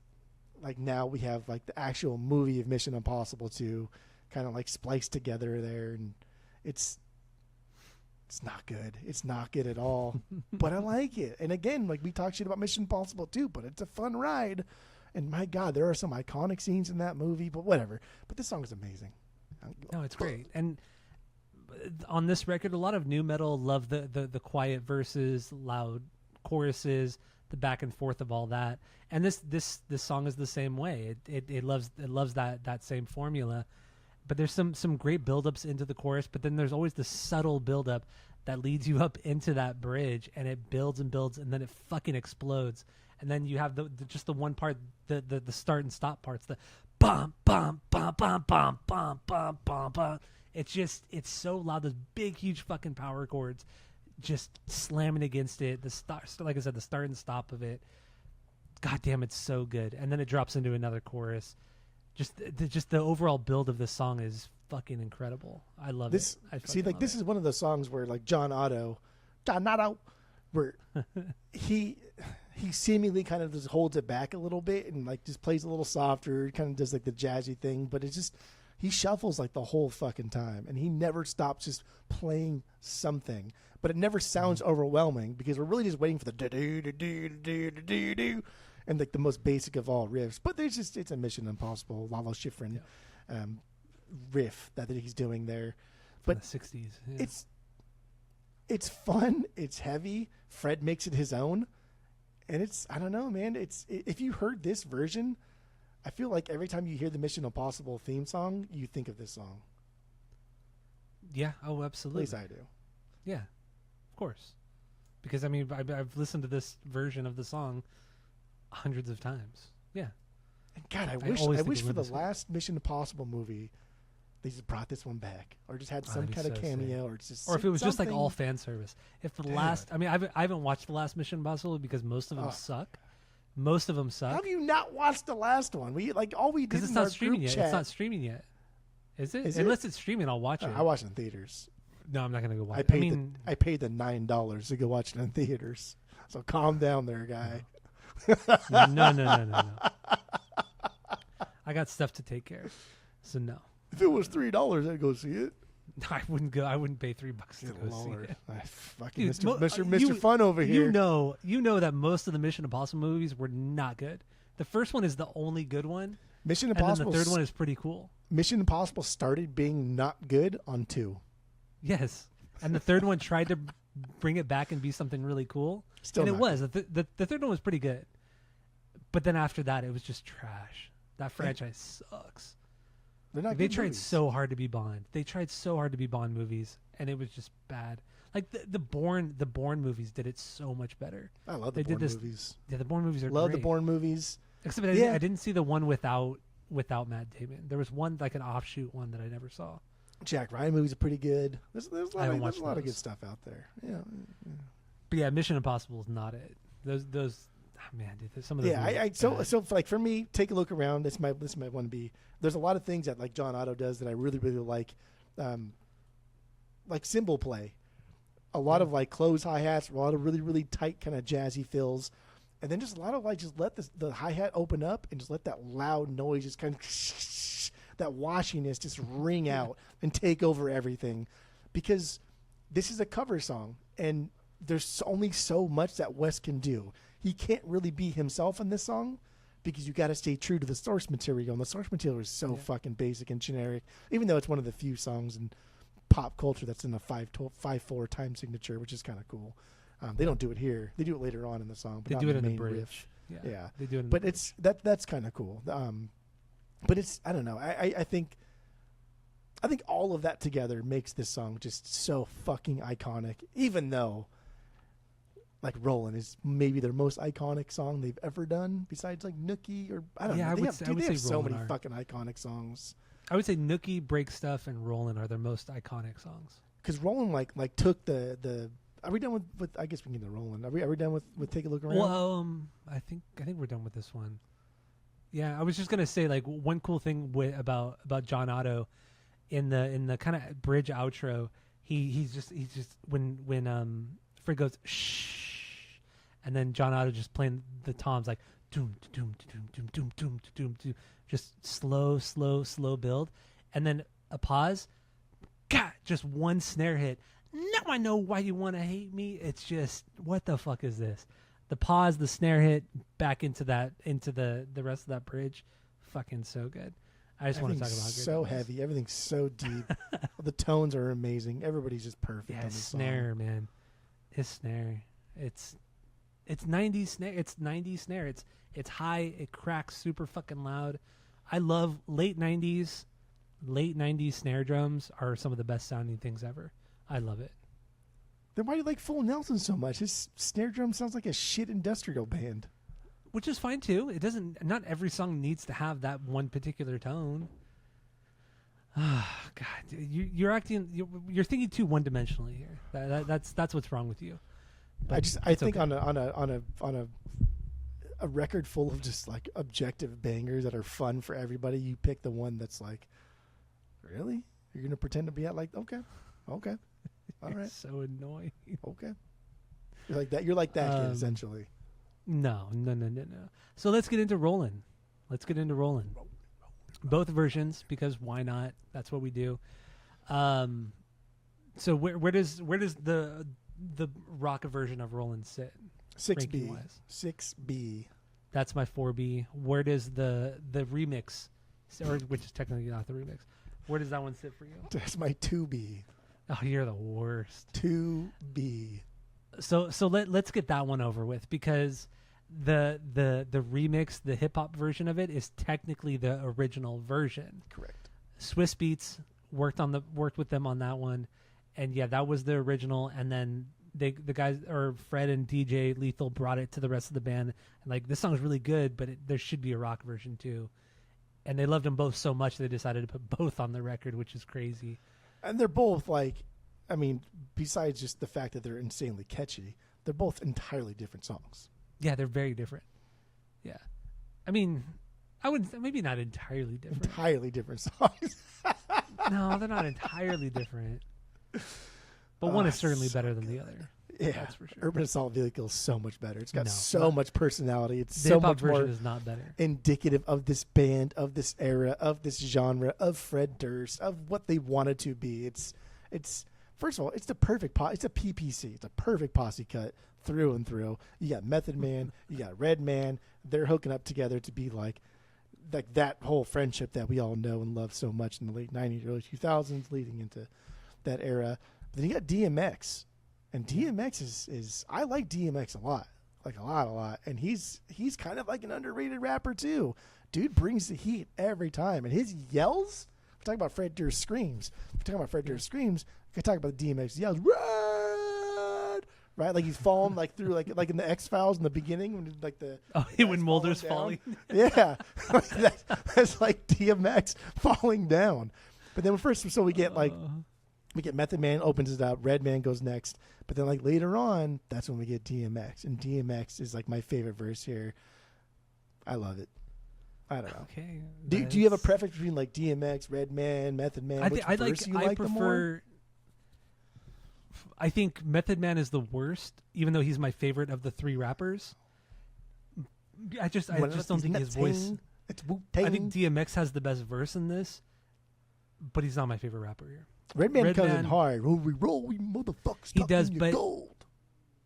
like now we have like the actual movie of Mission Impossible 2 kind of like spliced together there, and it's not good. It's not good at all. But I like it. And again, like we talk shit about Mission Impossible 2, but it's a fun ride. And my God, there are some iconic scenes in that movie, but whatever. But this song is amazing. No, it's great. And on this record, a lot of new metal love the quiet verses, loud choruses, the back and forth of all that. And this song is the same way. It loves that same formula. But there's some great buildups into the chorus, but then there's always the subtle buildup that leads you up into that bridge, and it builds and builds, and then it fucking explodes. And then you have just the one part, the start and stop parts, the bum bum bum bum bum bum bum bum bum. It's so loud. Those big, huge fucking power chords just slamming against it. The start, like I said, the start and stop of it. God damn, it's so good. And then it drops into another chorus. Just the overall build of this song is fucking incredible. I love it. This is one of the songs where like John Otto, where he seemingly kind of just holds it back a little bit and like just plays a little softer, kind of does like the jazzy thing, but it's just he shuffles like the whole fucking time, and he never stops just playing something. But it never sounds overwhelming because we're really just waiting for the do and like the most basic of all riffs. But it's a Mission Impossible Lalo Schifrin riff that he's doing there. From But the 60s. Yeah. it's fun. It's heavy. Fred makes it his own, and I don't know, man. If you heard this version, I feel like every time you hear the Mission Impossible theme song, you think of this song. Yeah. Oh, absolutely. At least I do. Yeah, of course. Because I mean, I've listened to this version of the song hundreds of times. Yeah. And God, I always think wish of for the Limp Bizkit. last Mission Impossible movie, they just brought this one back, or just had some That'd be kind of so cameo, or just Or if it was just like something. all fan service. If the Dude. last, I mean, I haven't watched the last Mission Impossible because most of them Oh. suck. Most of them How suck have you not watched the last one? All we did because it's in not our streaming group yet. chat. It's not streaming yet. Is it? Is it? Unless it's streaming, I'll watch it. I watched it in theaters. No, I'm not gonna go watch I it. paid I paid the $9 to go watch it in theaters. So calm down there, guy. No. I got stuff to take care of. So no. If it was $3, I'd go see it. I wouldn't go. I wouldn't pay $3 to Good go see Lord. it. I fucking Dude, Mr. Fun over here. You know that most of the Mission Impossible movies were not good. The first one is the only good one, Mission and then Impossible. the third one is pretty cool. Mission Impossible started being not good on 2. Yes, and the third one tried to bring it back and be something really cool, Still and it not was. The third one was pretty good, but then after that, it was just trash. That franchise sucks. They're not They good tried movies. so hard to be Bond. They tried so hard to be Bond movies, and it was just bad. Like the Bourne movies did it so much better. I love they the did Bourne this- movies. Yeah, the Bourne movies are Love great. the Bourne movies. Except I didn't see the one without Matt Damon. There was one like an offshoot one that I never saw. Jack Ryan movies are pretty good. There's a I haven't lot watched of good those. stuff out there. Yeah. But yeah, Mission Impossible is not it. Those oh man, dude, some of those. Yeah, movies are bad. so like for me, take a look around. This might want to be. There's a lot of things that like John Otto does that I really like cymbal play. A lot of like close hi hats, a lot of really tight kind of jazzy fills, and then just a lot of like just let the hi hat open up and just let that loud noise just kind of that washiness just ring out and take over everything, because this is a cover song and there's only so much that Wes can do. He can't really be himself in this song because you got to stay true to the source material, and the source material is so fucking basic and generic, even though it's one of the few songs in pop culture that's in a 5/4 time signature, which is kind of cool. They don't do it here. They do it later on in the song, but They not do it in in the the main bridge. riff. Yeah, Yeah. they do it. In But the it's that's kind of cool. But it's, I don't know. I think all of that together makes this song just so fucking iconic. Even though, like, Rollin' is maybe their most iconic song they've ever done, besides like Nookie or I don't know. I would They say have so Rollin' many are. fucking iconic songs. I would say Nookie, Break Stuff, and Rollin' are their most iconic songs. Because Rollin' like took the. Are we done with? I guess we can get to Rollin'. Are we done with Take a Look Around? Well, I think we're done with this one. Yeah, I was just gonna say like one cool thing about John Otto in the kind of bridge outro. He's just when Fred goes shh, and then John Otto just playing the toms like doom doom doom doom doom doom doom doom, just slow build, and then a pause. God, just one snare hit. Now I know why you want to hate me. It's just, what the fuck is this? The pause, the snare hit, back into the rest of that bridge. Fucking so good. I just want to talk about how good so it was. heavy. Everything's so deep. The tones are amazing. Everybody's just perfect. Yeah, on his this snare, man. His snare. It's 90s snare. It's 90s snare. It's high. It cracks super fucking loud. I love late 90s snare drums are some of the best sounding things ever. I love it. Then why do you like Full Nelson so much? His snare drum sounds like a shit industrial band. Which is fine too. It doesn't. Not every song needs to have that one particular tone. Ah, God, you're acting. You're thinking too one dimensionally here. That's what's wrong with you. But I it's think okay. on a record full of just like objective bangers that are fun for everybody, you pick the one that's like, really? You're gonna pretend to be at like okay, all right, So annoying. okay. You're like that kid essentially. No. So let's get into Rollin'. Both versions, because why not? That's what we do. So where does the rock version of Rollin' sit? 6B. Ranking-wise? 6B. That's my 4B. Where does the remix, or which is technically not the remix, where does that one sit for you? That's my 2B. Oh, you're the worst. 2B. So let's get that one over with, because the remix, the hip hop version of it, is technically the original version. Correct. Swiss Beats worked with them on that one, and yeah, that was the original. And then the guys, or Fred and DJ Lethal, brought it to the rest of the band, and like, this song's really good, but there should be a rock version too. And they loved them both so much they decided to put both on the record, which is crazy. And they're both like, I mean, besides just the fact that they're insanely catchy, they're both entirely different songs. Yeah, they're very different. Yeah. I mean, I would, maybe not entirely different. Entirely different songs. No, they're not entirely different. But one is certainly so better than good. the other. Yeah, That's for sure. Urban Assault Vehicle is so much better. It's got No, so not- much personality. It's The so hip-hop much version more is not better. indicative of this band, of this era, of this genre, of Fred Durst, of what they wanted to be. It's first of all, it's the perfect it's a PPC. It's a perfect posse cut through and through. You got Method Man, you got Redman. They're hooking up together to be like that whole friendship that we all know and love so much in the late 90s, early 2000s, leading into that era. But then you got DMX. And DMX is I like DMX a lot. Like a lot. And he's kind of like an underrated rapper too. Dude brings the heat every time. And his yells, we're talking about Fred Durst screams. We're talking about Fred Durst screams. We can talk about the DMX yells. Red! Right? Like he's falling like through like in the X-Files in the beginning when like the When Mulder's falling. Yeah. That's like DMX falling down. But then we get like we get Method Man opens it up, Redman goes next, but then like later on, that's when we get DMX, and DMX is like my favorite verse here. I love it. I don't know. Okay. Do you have a preference between like DMX, Redman, Method Man? Which verse you like the more? I think Method Man is the worst, even though he's my favorite of the three rappers. I just don't think his voice. It's Wu-Tang. I think DMX has the best verse in this, but he's not my favorite rapper here. Redman comes in hard. When we roll, we motherfuckers. He does, but gold.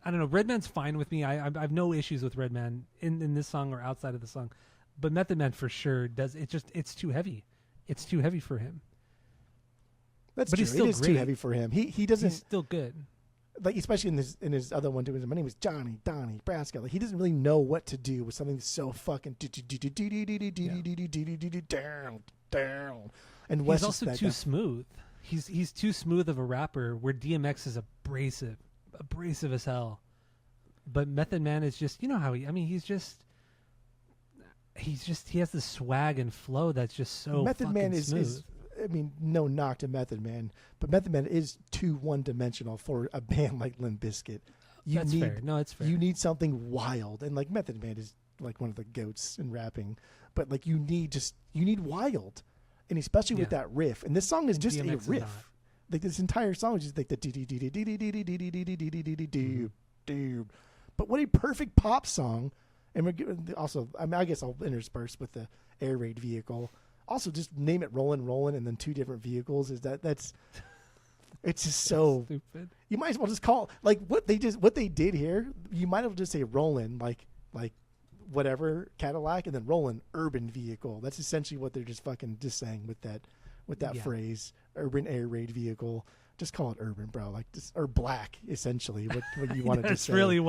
I don't know. Redman's fine with me. I have no issues with Redman in this song or outside of the song, but Method Man for sure does. It's too heavy. It's too heavy for him. But true. He's still great. Too heavy for him. He doesn't. He's still good. Like especially in his other one too. My name is Donnie Brasco. Like he doesn't really know what to do with something so fucking down. And he's also too smooth. He's too smooth of a rapper, where DMX is abrasive as hell. But Method Man is just, you know how he has the swag and flow that's just so Method Man smooth. I mean, no knock to Method Man, but Method Man is too one-dimensional for a band like Limp Bizkit. That's fair. No, it's fair. You need something wild, and like Method Man is like one of the goats in rapping, but like you need wild. And especially with that riff. And this song is just a riff. Like this entire song is just like the but what a perfect pop song. And we're also, I guess I'll intersperse with the air raid vehicle. Also, just name it Rollin', and then two different vehicles. It's just so stupid. You might as well just call like what they did here. You might as well just say Rollin', like whatever Cadillac, and then Rollin' urban vehicle. That's essentially what they're just saying with that phrase, urban air raid vehicle. Just call it urban, bro. Like or black, essentially. What you wanted to say. That's really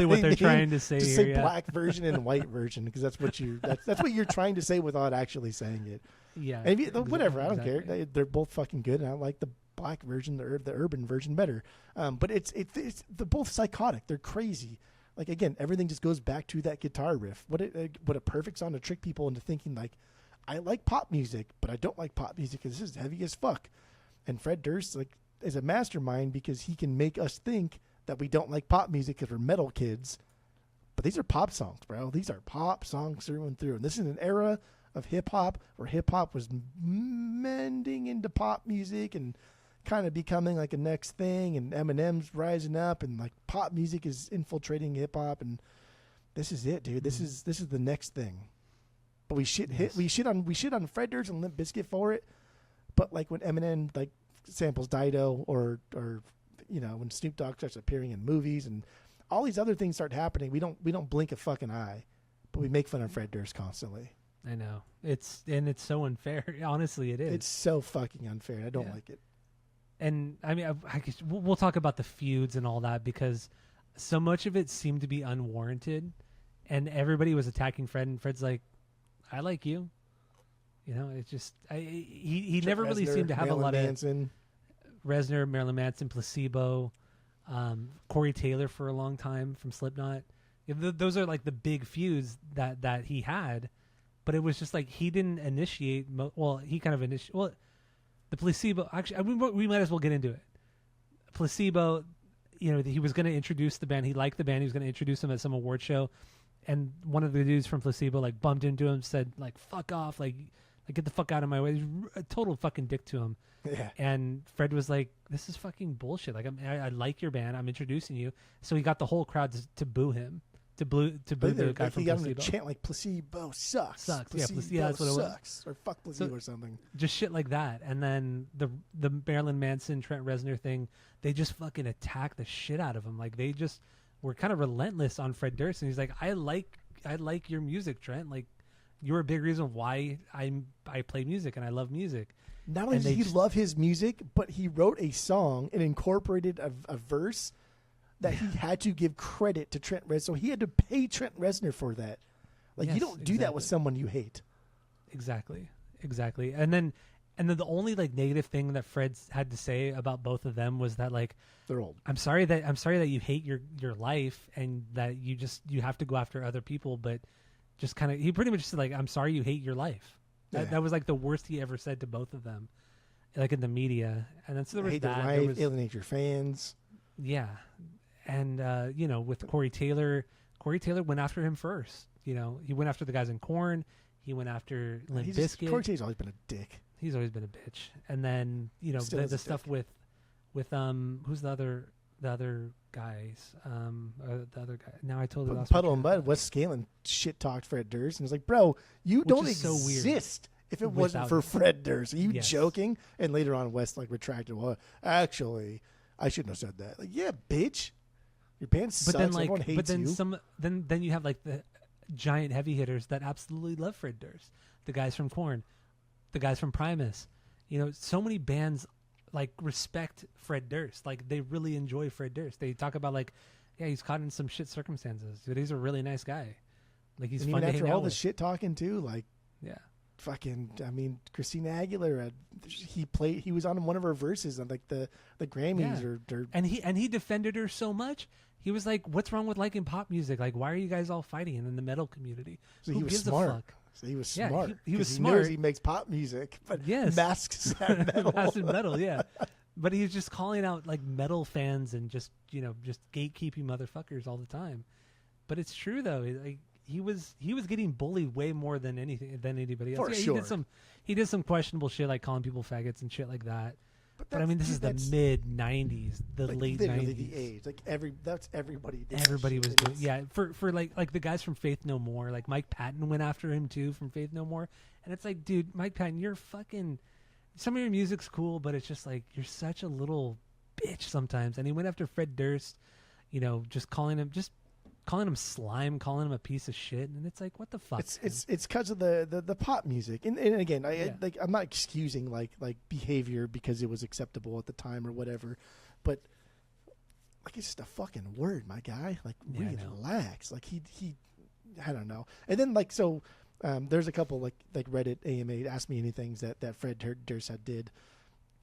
what they're trying to say. Just here, say black version and white version, because that's what you're trying to say without actually saying it. Yeah. And whatever, I don't care. They're both fucking good, and I like the black version, the urban version better. But it's they're both psychotic. They're crazy. Like again, everything just goes back to that guitar riff. What a perfect song to trick people into thinking like, I like pop music, but I don't like pop music because this is heavy as fuck. And Fred Durst is a mastermind because he can make us think that we don't like pop music because we're metal kids. But these are pop songs, bro. These are pop songs through and through. And this is an era of hip hop where hip hop was mending into pop music and kind of becoming like a next thing, and Eminem's rising up, and like pop music is infiltrating hip hop, and this is it, dude. This is the next thing. but we shit on Fred Durst and Limp Bizkit for it. But like when Eminem like samples Dido or when Snoop Dogg starts appearing in movies and all these other things start happening, we don't blink a fucking eye, but we make fun of Fred Durst constantly. I know it's so unfair. Honestly, it is. It's so fucking unfair. I don't like it. And I mean, I guess we'll talk about the feuds and all that because so much of it seemed to be unwarranted, and everybody was attacking Fred, and Fred's like, "I like you." It's just he never really seemed to have Marilyn a lot Manson. of Reznor, Marilyn Manson, Placebo, Corey Taylor for a long time from Slipknot. Those are like the big feuds that he had, but it was just like he didn't initiate. He kind of initiated. Well, the Placebo. Actually, we might as well get into it. Placebo. He was going to introduce the band. He liked the band. He was going to introduce them at some award show, and one of the dudes from Placebo like bumped into him, said like "fuck off," like get the fuck out of my way. He's a total fucking dick to him. Yeah. And Fred was like, "This is fucking bullshit. Like I like your band. I'm introducing you." So he got the whole crowd to boo him, to boo the guy from Placebo. He got Placebo. him to chant like "Placebo sucks." Placebo that's what it was. sucks. Or fuck Placebo or something. Just shit like that. And then the Marilyn Manson, Trent Reznor thing, they just fucking attacked the shit out of him. Like they just were kind of relentless on Fred Durst. And he's like, I like your music, Trent. Like you're a big reason why I play music and I love music. Not only did he love his music, but he wrote a song and incorporated a verse that he had to give credit to Trent Reznor. So he had to pay Trent Reznor for that. Like you don't do that with someone you hate. Exactly. And then the only like negative thing that Fred's had to say about both of them was that like they're old. I'm sorry that you hate your life and that you have to go after other people, but just kind of he pretty much said like I'm sorry you hate your life. That was like the worst he ever said to both of them, like in the media. And then so there was hate that. Their life, alienate your fans. Yeah, and with Corey Taylor went after him first. He went after the guys in Korn. He went after Limp Bizkit. Corey Taylor's always been a dick. He's always been a bitch. And then the stuff with who's the other guys? The other guy. Now I totally lost. Puddle and Bud. Wes Scanlon shit talked Fred Durst and was like, "Bro, you don't exist if it wasn't for Fred Durst. Are you joking?" And later on, Wes like retracted. Well, actually, I shouldn't have said that. Like, yeah, bitch, your band sucks. Everyone hates you. Then you have like the giant heavy hitters that absolutely love Fred Durst. The guys from Korn, the guys from Primus. So many bands like respect Fred Durst. Like they really enjoy Fred Durst. They talk about like, yeah, he's caught in some shit circumstances, but he's a really nice guy. Like he's fun to hang out with. After all the shit talking too, like fucking. I mean, Christina Aguilera, he was on one of her verses on like the Grammys or and he defended her so much. He was like, "What's wrong with liking pop music? Like, why are you guys all fighting in the metal community?" So Who he was gives smart. a fuck? So he was smart. He was He smart. knows he makes pop music, but masks that metal. Masks metal, yeah. But he's just calling out like metal fans and just gatekeeping motherfuckers all the time. But it's true though. Like he was getting bullied way more than anybody else. For sure. He did some questionable shit like calling people faggots and shit like that. But I mean, this is the mid '90s, the like late literally '90s. The age, like everybody. Did Everybody was doing, yeah. For like the guys from Faith No More, like Mike Patton went after him too from Faith No More, and it's like, dude, Mike Patton, you're fucking. Some of your music's cool, but it's just like you're such a little bitch sometimes. And he went after Fred Durst, just calling him slime, calling him a piece of shit, and it's like, what the fuck? It's because of the pop music, and again, I'm not excusing like behavior because it was acceptable at the time or whatever, but like it's just a fucking word, my guy. Like relax. Like he, I don't know. And then like so, there's a couple like Reddit AMA Ask Me Anything that Fred Durst did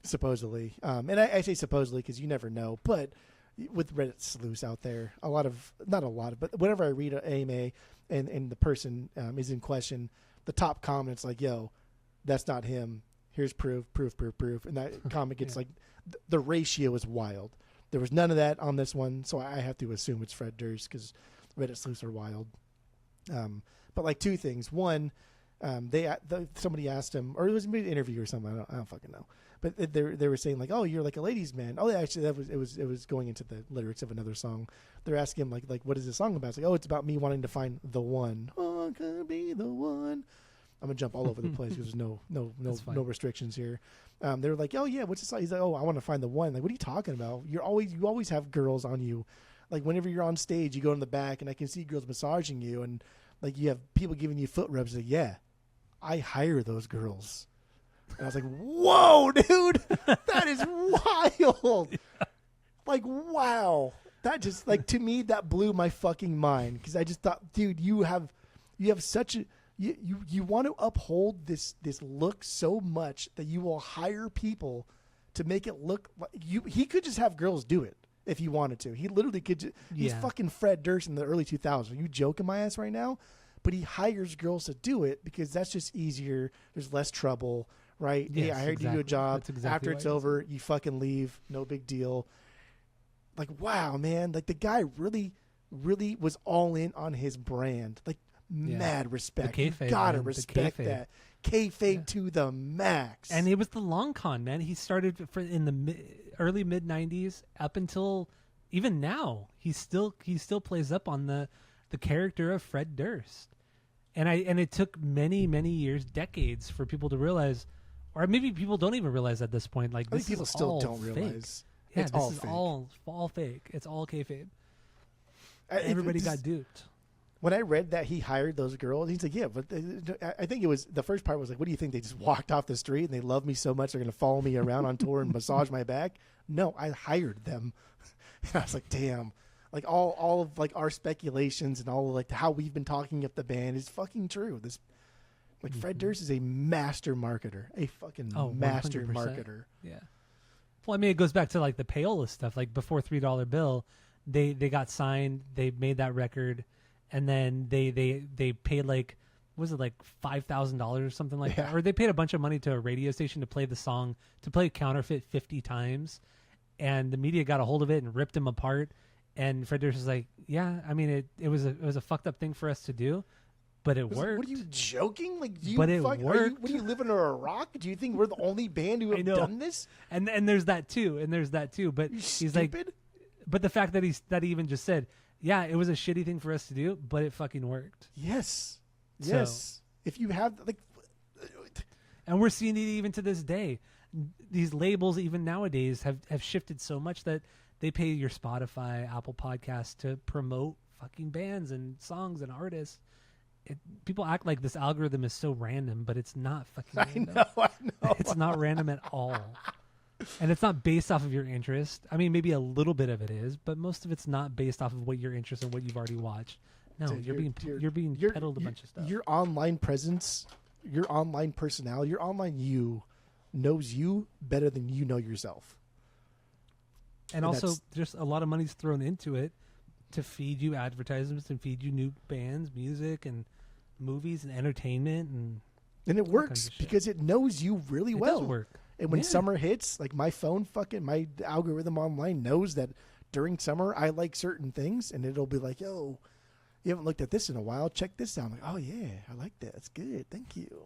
supposedly, and I say supposedly because you never know, but. With Reddit sleuths out there, but whenever I read an AMA and the person is in question, the top comment's like, "Yo, that's not him. Here's proof," and that comment gets like the ratio is wild. There was none of that on this one, so I have to assume it's Fred Durst because Reddit sleuths are wild. But like two things. One, somebody asked him, or it was maybe an interview or something. I don't fucking know. But they were saying like, "Oh, you're like a ladies' man." Oh, actually, it was going into the lyrics of another song. They're asking him like what is the song about? It's like, "Oh, it's about me wanting to find the one. Oh, I could be the one." I'm gonna jump all over the place because there's no restrictions here. They were like, oh yeah, what's this song? He's like, oh, I want to find the one. Like, what are you talking about? You always have girls on you. Like whenever you're on stage, you go in the back and I can see girls massaging you, and like you have people giving you foot rubs. Like, yeah, I hire those girls. And I was like, whoa, dude, that is wild. Like, wow. That just, like, to me, that blew my fucking mind. Because I just thought, dude, you have such a, you want to uphold this look so much that you will hire people to make it look like he could just have girls do it if he wanted to. He literally could. He's fucking Fred Durst in the early 2000s. Are you joking my ass right now? But he hires girls to do it because that's just easier. There's less trouble, right? Yes, hey, I hired you to do a job. Exactly after it's over, you fucking leave. No big deal. Like, wow, man. Like, the guy really, really was all in on his brand. Like, mad respect. You gotta respect that. Kayfabe to the max. And it was the long con, man. He started in the early mid-90s up until even now. He still plays up on the character of Fred Durst. And it took many years, decades, for people to realize, or maybe people don't even realize at this point. Like, I think people still don't realize. Yeah, it's this all is fake. all fake. It's all kayfabe. Everybody got duped. When I read that he hired those girls, he's like, yeah, but I think it was the first part was like, what do you think? They just walked off the street and they love me so much they're going to follow me around on tour and massage my back? No, I hired them. And I was like, damn. Like all of like our speculations and all of like how we've been talking up the band is fucking true. This like Fred Durst is a master marketer, a fucking master 100%. Marketer. Yeah. Well, I mean, it goes back to like the payola stuff. Like before $3 Bill, they got signed, they made that record, and then they paid like, was it like $5,000 or something like that? Or they paid a bunch of money to a radio station to play the song, to play Counterfeit 50 times, and the media got a hold of it and ripped him apart. And Fred Durst was like, yeah, I mean, it was a fucked up thing for us to do, but it worked. What are you joking? Like, do you but it worked. What are you living under a rock? Do you think we're the only band who have done this? And there's that too. But he's like, but the fact that he even just said, yeah, it was a shitty thing for us to do, but it fucking worked. Yes. So, yes. If you have like, and we're seeing it even to this day. These labels, even nowadays, have shifted so much that they pay your Spotify, Apple Podcasts to promote fucking bands and songs and artists. People act like this algorithm is so random, but it's not fucking random. I know. It's not random at all. And it's not based off of your interest. I mean, maybe a little bit of it is, but most of it's not based off of what your interest and what you've already watched. No, Dude, you're being peddled a bunch of stuff. Your online presence, your online personality, your online you knows you better than you know yourself. And also, just a lot of money's thrown into it to feed you advertisements and feed you new bands, music, and movies and entertainment, and it works because it knows you really well. It does work. And when summer hits, like my algorithm online knows that during summer I like certain things, and it'll be like, yo, you haven't looked at this in a while. Check this out. I'm like, oh yeah, I like that. That's good. Thank you.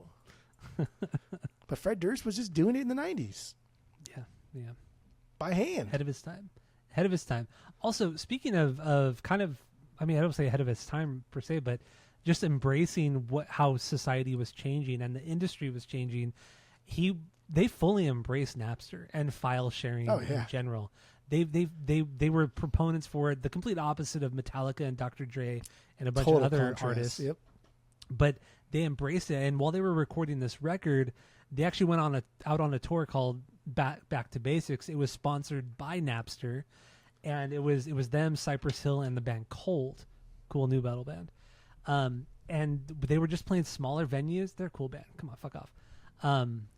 But Fred Durst was just doing it in the 90s. Yeah. By hand. Ahead of his time. Also, speaking of kind of, I mean, I don't say ahead of his time per se, but just embracing how society was changing and the industry was changing, they fully embraced Napster and file sharing in general. They were proponents for it, the complete opposite of Metallica and Dr. Dre and a bunch of other artists. Yep. But they embraced it, and while they were recording this record, they actually went out on a tour called Back to Basics. It was sponsored by Napster, and it was them, Cypress Hill, and the band Cold, cool new metal band. And they were just playing smaller venues. They're a cool band. Come on, fuck off.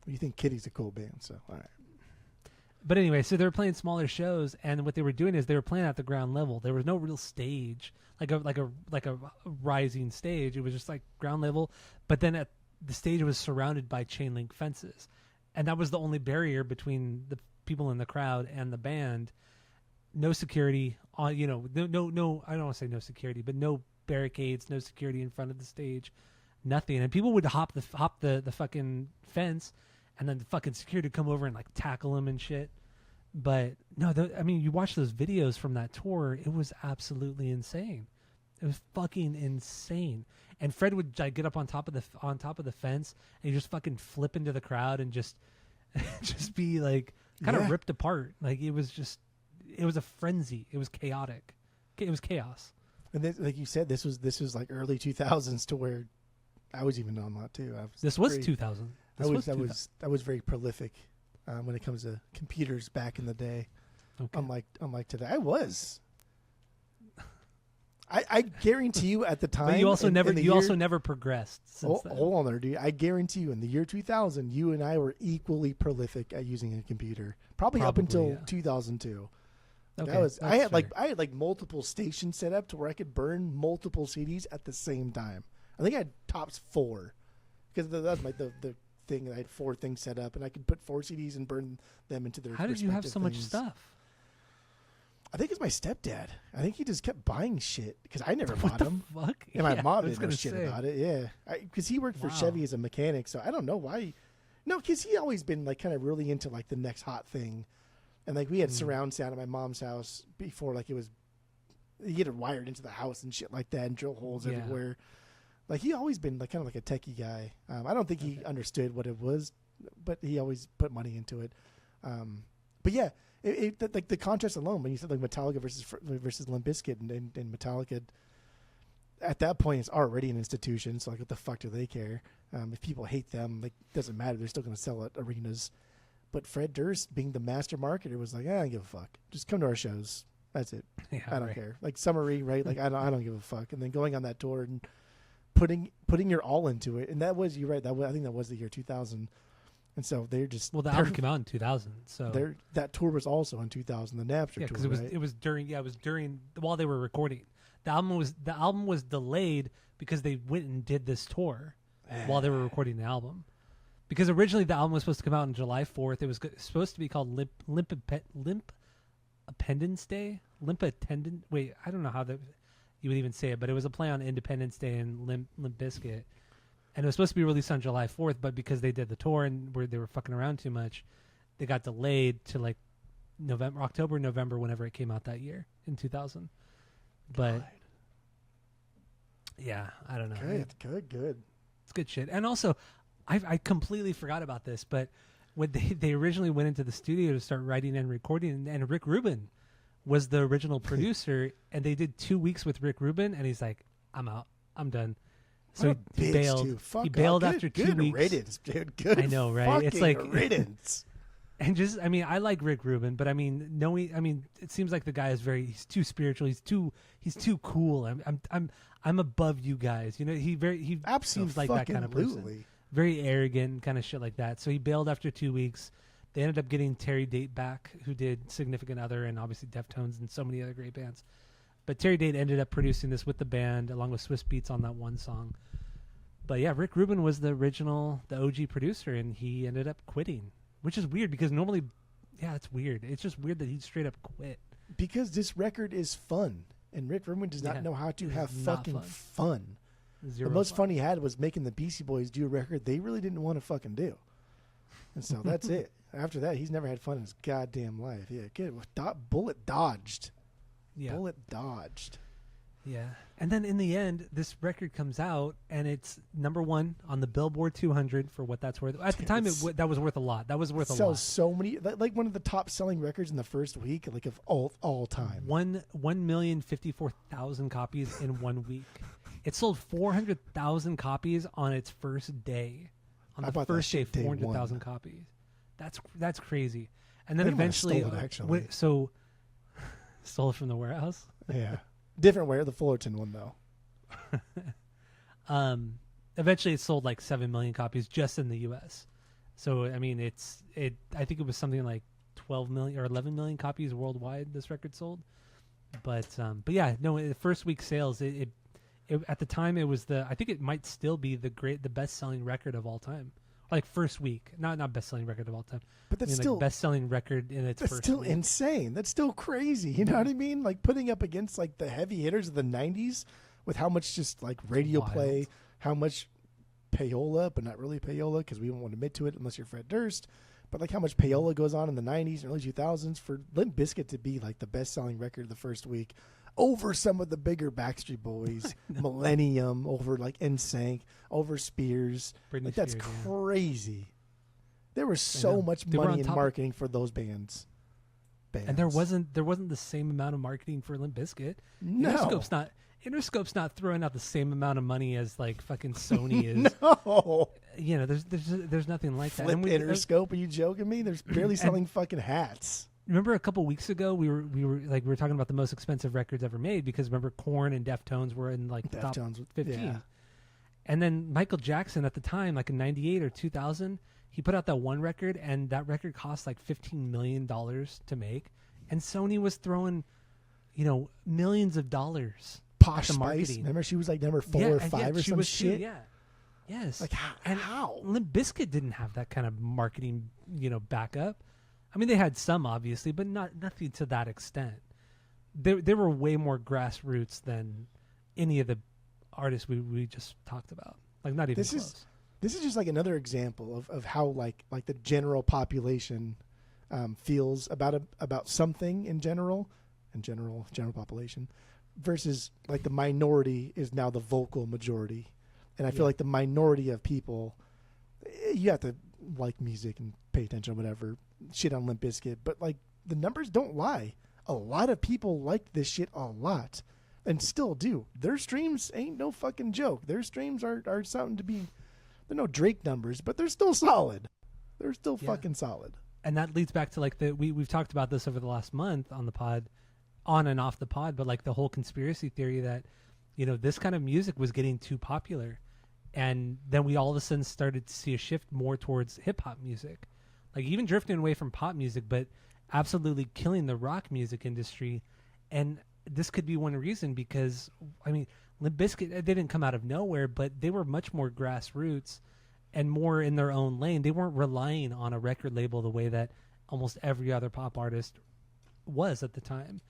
You think Kitty's a cool band, so all right. But anyway, so they were playing smaller shows, and what they were doing is they were playing at the ground level. There was no real stage, like a rising stage. It was just like ground level. But then the stage was surrounded by chain link fences, and that was the only barrier between the people in the crowd and the band. No security, no. I don't want to say no security, but no barricades, no security in front of the stage, nothing. And people would hop the fucking fence, and then the fucking security would come over and like tackle them and shit. But no, I mean, you watch those videos from that tour, it was absolutely insane. It was fucking insane. And Fred would like get up on top of the fence and he'd just fucking flip into the crowd and just be like kind of ripped apart. Like it was a frenzy. It was chaotic. It was chaos. And then, like you said, this was like early 2000s to where I was even on that too. This was 2000. I was very prolific when it comes to computers back in the day. Okay. Unlike today, I was. I guarantee you at the time. But you also never progressed since then. Hold on there, dude. I guarantee you in the year 2000, you and I were equally prolific at using a computer. Probably up until 2002. Okay, I had like multiple stations set up to where I could burn multiple CDs at the same time. I think I had tops 4 because that was the thing. I had 4 things set up, and I could put 4 CDs and burn them into their. How did you have so much stuff? I think it's my stepdad. I think he just kept buying shit because I never bought them. Fuck? And my mom didn't know shit about it. Yeah, because he worked for Chevy as a mechanic, so I don't know why. No, because he always been like kind of really into like the next hot thing, and like we had surround sound at my mom's house before like it was. You get it wired into the house and shit like that, and drill holes everywhere. Like he always been like kind of like a techie guy. I don't think he understood what it was, but he always put money into it. But yeah. Like the contrast alone, when you said like Metallica versus Limp Bizkit and Metallica, at that point it's already an institution. So like, what the fuck do they care? If people hate them, like doesn't matter. They're still going to sell at arenas. But Fred Durst, being the master marketer, was like, I don't give a fuck. Just come to our shows. That's it. Yeah, I don't care. Like Summery, right? Like I don't give a fuck. And then going on that tour and putting your all into it. And that was, you're right. I think that was the year 2000. And so they're just the album came out in 2000. So that tour was also in 2000, the Napster tour. Because it was during while they were recording. The album was delayed because they went and did this tour while they were recording the album. Because originally the album was supposed to come out on July 4th. It was supposed to be called Limp Appendence Day. Wait, I don't know how you would even say it, but it was a play on Independence Day and Limp Bizkit. And it was supposed to be released on July 4th, but because they did the tour and they were fucking around too much, they got delayed to like October, November, whenever it came out that year in 2000. But yeah, I don't know. Good. It's good shit. And also, I completely forgot about this, but when they originally went into the studio to start writing and recording, and Rick Rubin was the original producer, and they did 2 weeks with Rick Rubin, and he's like, I'm out. I'm done. So he bailed. He bailed after 2 weeks. Riddance, dude. Good. I know, right? It's like riddance. And just, I mean, I like Rick Rubin, but I mean, it seems like the guy is he's too spiritual. He's too cool. I'm above you guys. You know, he seems like that kind of person. Very arrogant, kind of shit like that. So he bailed after 2 weeks. They ended up getting Terry Date back, who did Significant Other and obviously Deftones and so many other great bands. But Terry Date ended up producing this with the band along with Swiss Beats on that one song. But yeah, Rick Rubin was the OG producer, and he ended up quitting, which is weird because normally, yeah, it's weird. It's just weird that he straight up quit. Because this record is fun, and Rick Rubin does not know how to have fucking fun. The most fun he had was making the Beastie Boys do a record they really didn't want to fucking do. And so that's it. After that, he's never had fun in his goddamn life. Yeah, good. Bullet dodged. Yeah. Bullet dodged. Yeah. And then in the end, this record comes out, and it's number 1 on the Billboard 200 for what that's worth. At the time, that was worth a lot. That was worth a lot. Sells so many, like one of the top selling records in the first week, like of all time. 1,054,000 copies in 1 week. It sold 400,000 copies on its first day. On the first day, 400,000 copies. That's crazy. And then eventually, stole it from the warehouse. Yeah, different warehouse. The Fullerton one though. Eventually, it sold like 7 million copies just in the U.S. So I mean, I think it was something like 12 million or 11 million copies worldwide. This record sold, but yeah, no. The first week sales, it at the time it was I think it might still be the best selling record of all time. Like first week, not best selling record of all time, but that's still like best selling record in its first week. That's still insane. That's still crazy. You know what I mean? Like putting up against like the heavy hitters of the '90s with how much just like radio play, how much payola, but not really payola because we won't want to admit to it unless you're Fred Durst. But like how much payola goes on in the '90s and early 2000s for Limp Bizkit to be like the best selling record the first week. over some of the bigger Backstreet Boys, Millennium, over like NSYNC, over Spears. Britney Like that's Spears, yeah. crazy. There was so much They were money on in top marketing for those bands. And there wasn't the same amount of marketing for Limp Bizkit. No. Interscope's not throwing out the same amount of money as like fucking Sony is. No. You know, there's nothing like that. Flip And Interscope? Are you joking me? There's barely selling fucking hats. remember a couple weeks ago we were talking about the most expensive records ever made, because remember Korn and Deftones were in like the top 15. Yeah. And then Michael Jackson at the time, like in 98 or 2000, he put out that one record, and that record cost like $15 million to make. And Sony was throwing, millions of dollars. Posh at the Spice. marketing. Remember she was like number 4 or 5 or she some was shit? Too, yeah. Yes. Like how? Limp Bizkit didn't have that kind of marketing, backup. I mean, they had some obviously, but nothing to that extent. They were way more grassroots than any of the artists we just talked about. Like not even close. This is just like another example of how like the general population feels about something in general population versus like the minority is now the vocal majority. And I feel like the minority of people, you have to like music and pay attention, whatever, shit on Limp Bizkit, but like the numbers don't lie. A lot of people liked this shit a lot and still do. Their streams ain't no fucking joke. Their streams are something to be, they're no Drake numbers, but they're still solid. They're still fucking solid. And that leads back to like we've talked about this over the last month on the pod, on and off the pod, but like the whole conspiracy theory that, this kind of music was getting too popular. And then we all of a sudden started to see a shift more towards hip hop music, like even drifting away from pop music, but absolutely killing the rock music industry. And this could be one reason, because I mean, Limp Bizkit, they didn't come out of nowhere, but they were much more grassroots and more in their own lane. They weren't relying on a record label the way that almost every other pop artist was at the time.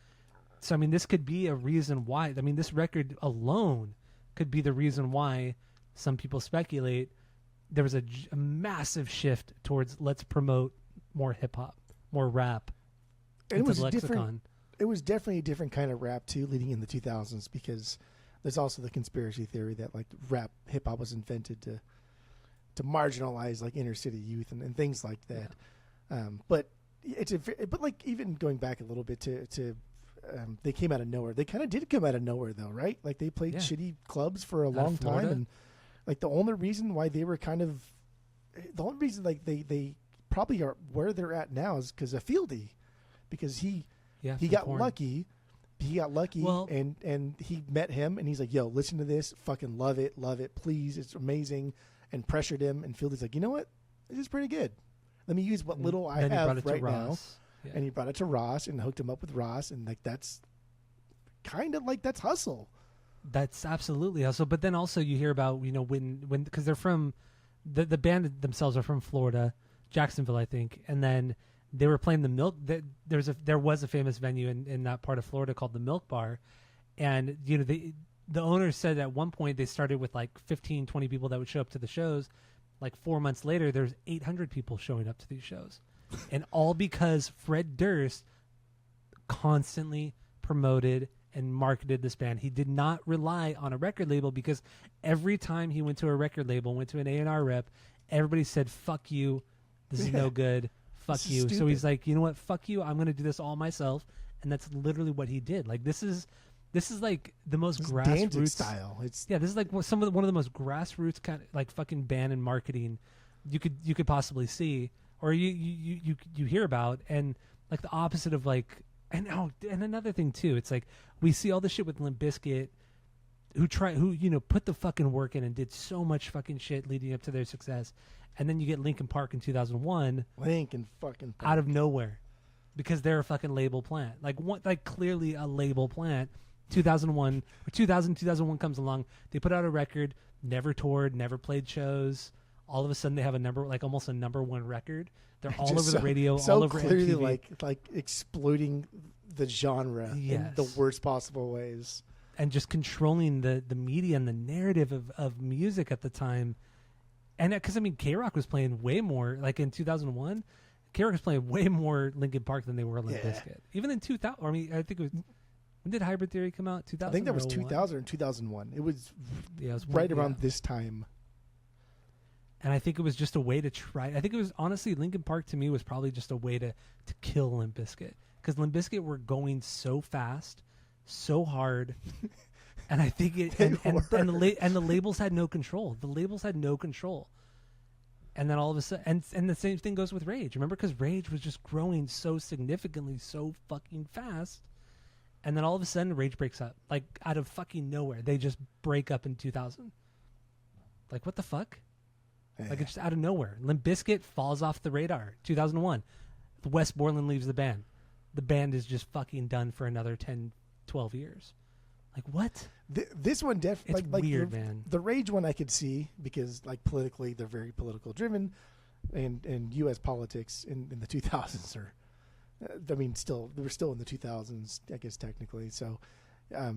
So, I mean, this could be a reason why. I mean, this record alone could be the reason why some people speculate there was a massive shift towards let's promote more hip hop, more rap. It was different. It was definitely a different kind of rap too, leading in the 2000s, because there's also the conspiracy theory that like rap hip hop was invented to marginalize like inner city youth and things like that. Yeah. But like even going back a little bit to they came out of nowhere. They kind of did come out of nowhere though, right? Like they played shitty clubs for a long time, and like the only reason why they were the only reason like they probably are where they're at now is because of Fieldy, because he got lucky. He got lucky, and he met him, and he's like, "Yo, listen to this, fucking love it, please, it's amazing," and pressured him. And Fieldy's like, "You know what? This is pretty good. Let me use what little I have right now." Yeah. And he brought it to Ross and hooked him up with Ross, and like that's kind of like that's hustle. That's absolutely hustle. But then also you hear about when because they're from the band themselves are from Florida, Jacksonville, I think, and then they were playing the Milk. There was a famous venue in that part of Florida called the Milk Bar, and the owner said at one point they started with like 15, 20 people that would show up to the shows. Like 4 months later, there's 800 people showing up to these shows. And all because Fred Durst constantly promoted and marketed this band. He did not rely on a record label, because every time he went to a record label, went to an A&R rep, everybody said, "Fuck you. This is no good. Fuck you." So he's like, "You know what? Fuck you. I'm going to do this all myself." And that's literally what he did. Like this is like the most grassroots style. This is like one of the most grassroots kind of like fucking band and marketing you could possibly see, or you hear about. And like the opposite of like, and another thing too, it's like we see all this shit with Limp Bizkit, who put the fucking work in and did so much fucking shit leading up to their success, and then you get Linkin Park in 2001, Linkin fucking Park. Out of nowhere, because they're a fucking label plant, like clearly a label plant. 2001 comes along, they put out a record, never toured, never played shows. All of a sudden they have almost a number one record. They're all over the radio, all over clearly MTV. like exploiting the genre in the worst possible ways, and just controlling the media and the narrative of music at the time. And because I mean, K-Rock was playing way more, like in 2001, K-Rock was playing way more Linkin Park than they were Limp Bizkit. Even in 2000, I think it was When did Hybrid Theory come out? 2000. I think that was 2000 or 2001. It was, it was right around this time. And I think it was just a way to try. I think it was, honestly, Linkin Park to me was probably just a way to kill Limp Bizkit. Because Limp Bizkit were going so fast, so hard. And I think it, and the labels had no control. The labels had no control. And then all of a sudden, and the same thing goes with Rage. Remember, because Rage was just growing so significantly, so fucking fast. And then all of a sudden, Rage breaks up. Like, out of fucking nowhere. They just break up in 2000. Like, what the fuck? Yeah. Like, it's just out of nowhere. Limp Bizkit falls off the radar. 2001. Wes Borland leaves the band. The band is just fucking done for another 10, 12 years. Like, what? This one definitely... It's weird, man. The Rage one I could see because, like, politically, they're very political driven. And U.S. politics in the 2000s are... I mean, we're still in the 2000s, I guess, technically. So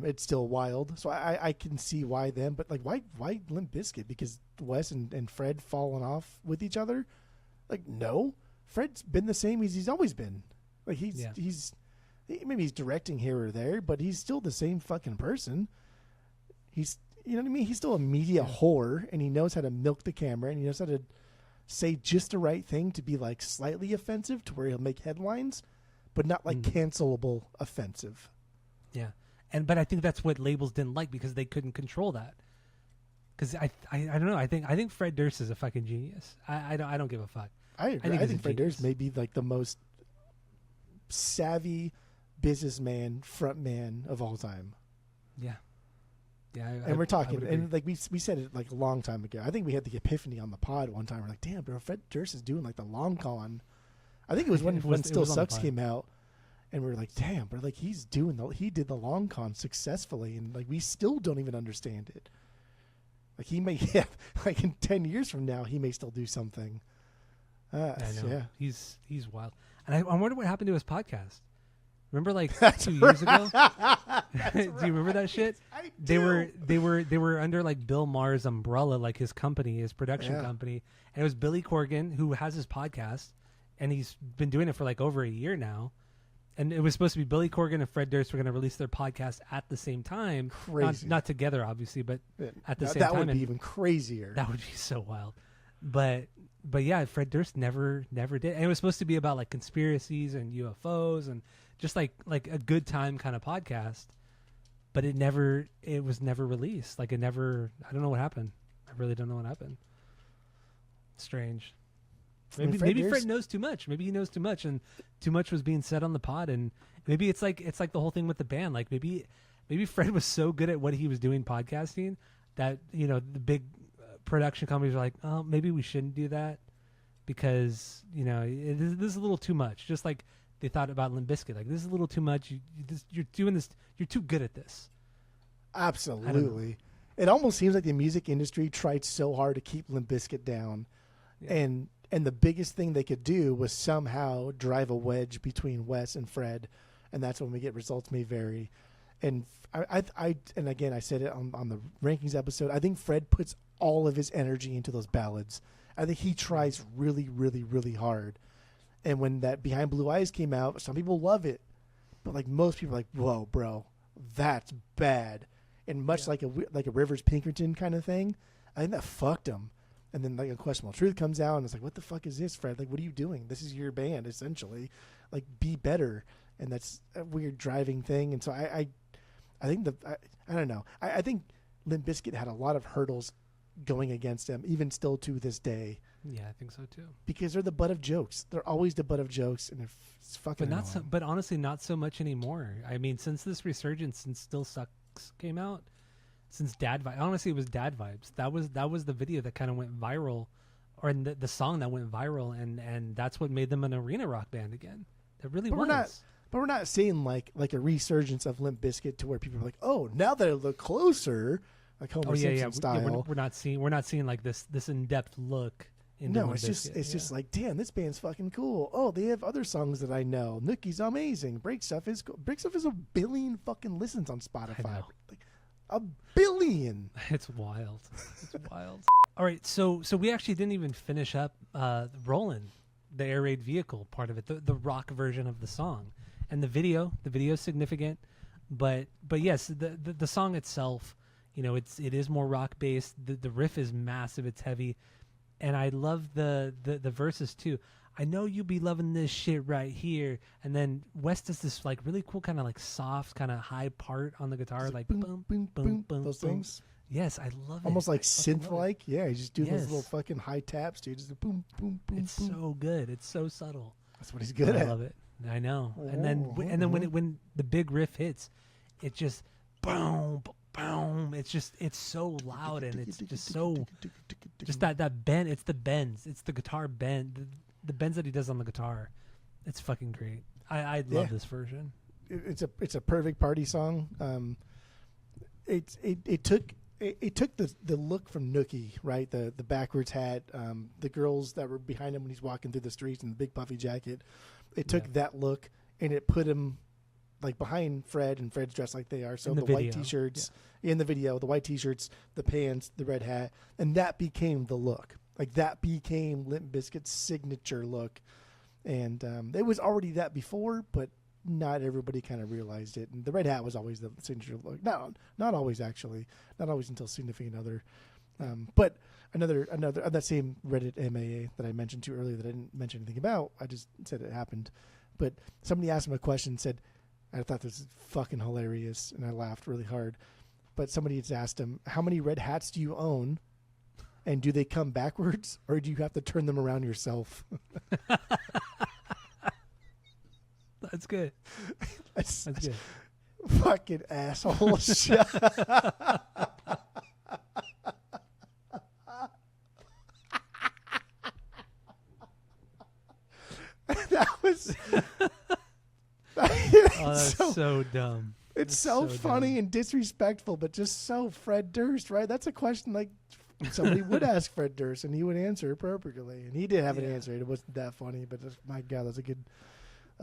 it's still wild. So I can see why them. But, like, why Limp Bizkit? Because Wes and Fred falling off with each other? Like, no. Fred's been the same as he's always been. Like, maybe he's directing here or there, but he's still the same fucking person. He's, you know what I mean? He's still a media whore, and he knows how to milk the camera, and he knows how to say just the right thing to be, like, slightly offensive to where he'll make headlines, but not, like, cancelable offensive. Yeah. But I think that's what labels didn't like because they couldn't control that. Because I don't know. I think Fred Durst is a fucking genius. I don't give a fuck. I agree. I think Fred Durst may be, like, the most savvy businessman, front man of all time. Yeah. Yeah. And we're talking, and like we said it like a long time ago. I think we had the epiphany on the pod one time. We're like, damn, bro, Fred Durst is doing like the long con. I think it was when Still Sucks came out, and we were like, damn, bro, like he did the long con successfully, and like we still don't even understand it. Like he may like in 10 years from now, he may still do something. I know. Yeah. He's wild. And I wonder what happened to his podcast. Remember, like 2 years ago? Do you remember that shit? I do. They were under like Bill Maher's umbrella, like his company, his production company, and it was Billy Corgan who has his podcast, and he's been doing it for like over a year now. And it was supposed to be Billy Corgan and Fred Durst were going to release their podcast at the same time, not together, obviously, but at the same time. That would be even crazier. That would be so wild, but yeah, Fred Durst never did. And it was supposed to be about like conspiracies and UFOs and just like a good time kind of podcast, but it was never released. Like I don't know what happened. I really don't know what happened. Strange. Maybe Fred knows too much. Maybe he knows too much, and too much was being said on the pod. And maybe it's like the whole thing with the band. Like maybe Fred was so good at what he was doing podcasting that the big production companies are like, oh, maybe we shouldn't do that because this is a little too much. Just like they thought about Limp Bizkit, like this is a little too much. You're doing this. You're too good at this. Absolutely. It almost seems like the music industry tried so hard to keep Limp Bizkit down, and the biggest thing they could do was somehow drive a wedge between Wes and Fred, and that's when we get results may vary. And and again, I said it on the rankings episode. I think Fred puts all of his energy into those ballads. I think he tries really, really, really hard. And when that Behind Blue Eyes came out, some people love it, but like most people are like, whoa, bro, that's bad. And much like a Rivers Pinkerton kind of thing, I think that fucked him. And then like Unquestionable Truth comes out, and it's like, what the fuck is this, Fred? Like, what are you doing? This is your band, essentially. Like, be better. And that's a weird driving thing. And so I think I don't know. I think Limp Bizkit had a lot of hurdles going against them, even still to this day. Yeah, I think so too. Because they're the butt of jokes. They're always the butt of jokes, and it's fucking. But honestly, not so much anymore. I mean, since this resurgence, since Still Sucks came out, since Dad Vibes. Honestly, it was Dad Vibes. That was the video that kind of went viral, or the song that went viral, and that's what made them an arena rock band again. It really was. But we're not seeing like a resurgence of Limp Bizkit to where people are like, oh, now they look closer, like Homer Simpson style. Yeah, we're not seeing like this in-depth look. No, it's just like, damn, this band's fucking cool. Oh, they have other songs that I know. Nookie's amazing. Break Stuff is cool. Break Stuff is 1 billion fucking listens on Spotify. Like 1 billion. It's wild. It's wild. All right, so we actually didn't even finish up Rollin', the air raid vehicle part of it, the rock version of the song. And the video is significant. But yes, the song itself, it is more rock based. The riff is massive. It's heavy, and I love the verses too. I know you be loving this shit right here, and then West does this like really cool kind of like soft kind of high part on the guitar, like boom, boom, boom, boom, boom, those boom. things. Yes, I love it. Almost like fucking love it. synth-like. Yeah, you just do those Yes. little fucking high taps, dude. Just boom, boom, boom, It's boom. so good. It's so subtle. That's what he's good I at. love it. I know. And then when the big riff hits, it just boom, boom. It's so loud and it's just so just that bend. It's the bends. It's the guitar bend. The bends that he does on the guitar. It's fucking great. I love this version. It's a perfect party song. It took the look from Nookie, right? The backwards hat, the girls that were behind him when he's walking through the streets in the big puffy jacket. It took that look and it put him like behind Fred, and Fred's dressed like they are. So the white t-shirts in the video, the white t-shirts, the pants, the red hat, and that became the look. Like that became Limp Bizkit's signature look. And it was already that before, but not everybody kind of realized it. And the red hat was always the signature look. No, not always actually. Not always until Significant Other. But another on that same Reddit MAA that I mentioned to you earlier that I didn't mention anything about. I just said it happened. But somebody asked him a question, said, I thought this is fucking hilarious, and I laughed really hard. But somebody had asked him, how many red hats do you own? And do they come backwards, or do you have to turn them around yourself? That's good. That's good. Fucking asshole shit. That was That's so dumb. It's so funny dumb. and disrespectful, but just so Fred Durst, right? That's a question like somebody would ask Fred Durst, and he would answer appropriately. And he did have an answer. It wasn't that funny, but my God, that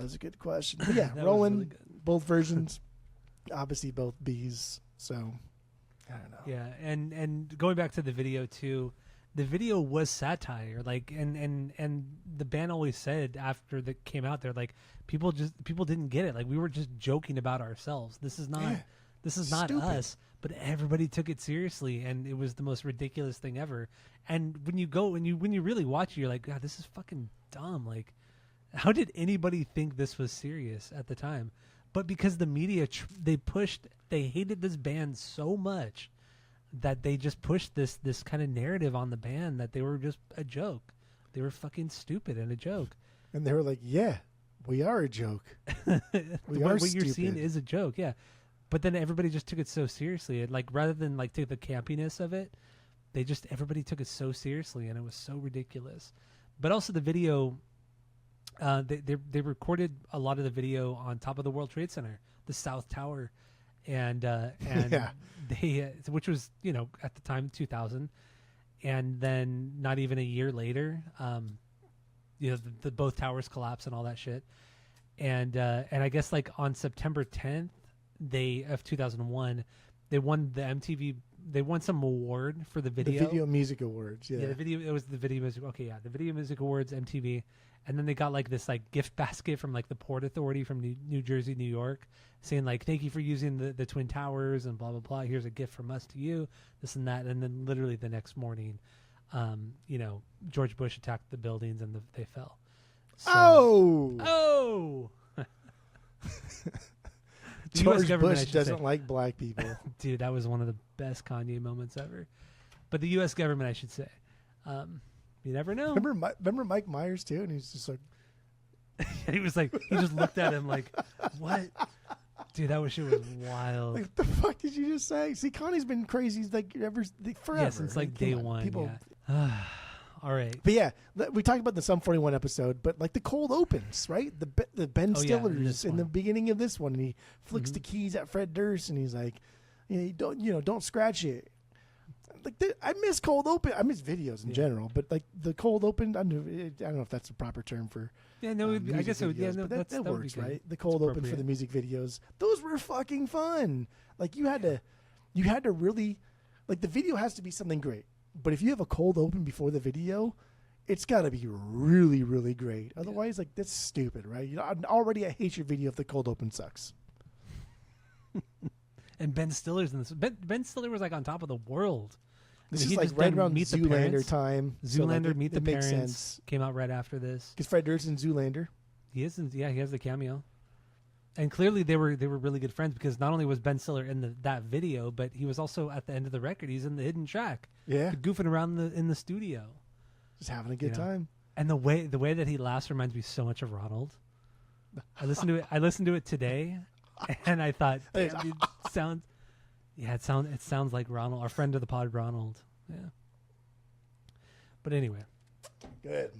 was a good question. But yeah, rolling really both versions, obviously both B's. So I don't know. Yeah, and going back to the video too, the video was satire. Like, and the band always said after that came out, they're like, people didn't get it. Like, we were just joking about ourselves. This is not Stupid. us. But everybody took it seriously, and it was the most ridiculous thing ever. And when you really watch it, you're like, God, this is fucking dumb. Like, how did anybody think this was serious at the time? But because the media, they hated this band so much that they just pushed this kind of narrative on the band that they were just a joke. They were fucking stupid and a joke. And they were like, yeah, we are a joke. What you're seeing is a joke, yeah. But then everybody just took it so seriously. And like, rather than like take the campiness of it, everybody took it so seriously, and it was so ridiculous. But also the video, they recorded a lot of the video on top of the World Trade Center, the South Tower, and they, which was at the time 2000, and then not even a year later, the both towers collapsed and all that shit, and I guess like on September 10th. Of 2001, they won the MTV. They won some award for the video. The Video Music Awards. Yeah. The video. It was the Video Music. Okay, yeah, the Video Music Awards, MTV, and then they got like this like gift basket from like the Port Authority from New Jersey, New York, saying like, thank you for using the Twin Towers and blah blah blah. Here's a gift from us to you, this and that. And then literally the next morning, George Bush attacked the buildings and they fell. So, oh. George Bush doesn't like black people. Dude, that was one of the best Kanye moments ever. But the U.S. government, I should say. You never know. Remember Mike Myers, too? And he's just like... he was like... He just looked at him like, what? Dude, that shit was wild. Like, what the fuck did you just say? See, Kanye's been crazy forever. Yeah, since like day one. People... Yeah. All right. But yeah, we talked about the Sum 41 episode, but like the cold opens, right? The Ben Stiller's in the beginning of this one, and he flicks the keys at Fred Durst, and he's like, don't scratch it. Like I miss cold open. I miss videos in general, but like the cold open, I don't know if that's the proper term for. Yeah, no, I guess it would. Yeah, no, that works, right? The cold open for the music videos, those were fucking fun. Like you had to really, like the video has to be something great. But if you have a cold open before the video, it's got to be really, really great. Otherwise, like, that's stupid, right? Already I hate your video if the cold open sucks. And Ben Stiller's in this. Ben Stiller was like on top of the world. This He is like just right done around Meet the Zoolander Parents. time. Zoolander, Meet the it makes Parents sense. came out right after this. Because Fred Durst in Zoolander. He isn't. Yeah, he has the cameo. And clearly they were really good friends because not only was Ben Stiller in that video, but he was also at the end of the record. He's in the hidden track, Yeah. goofing around in the studio, Just having a good time. And the way that he laughs reminds me so much of Ronald. I listened to it today, and I thought, damn, dude, it sounds like Ronald, our friend of the pod, Ronald. Yeah. But anyway, good.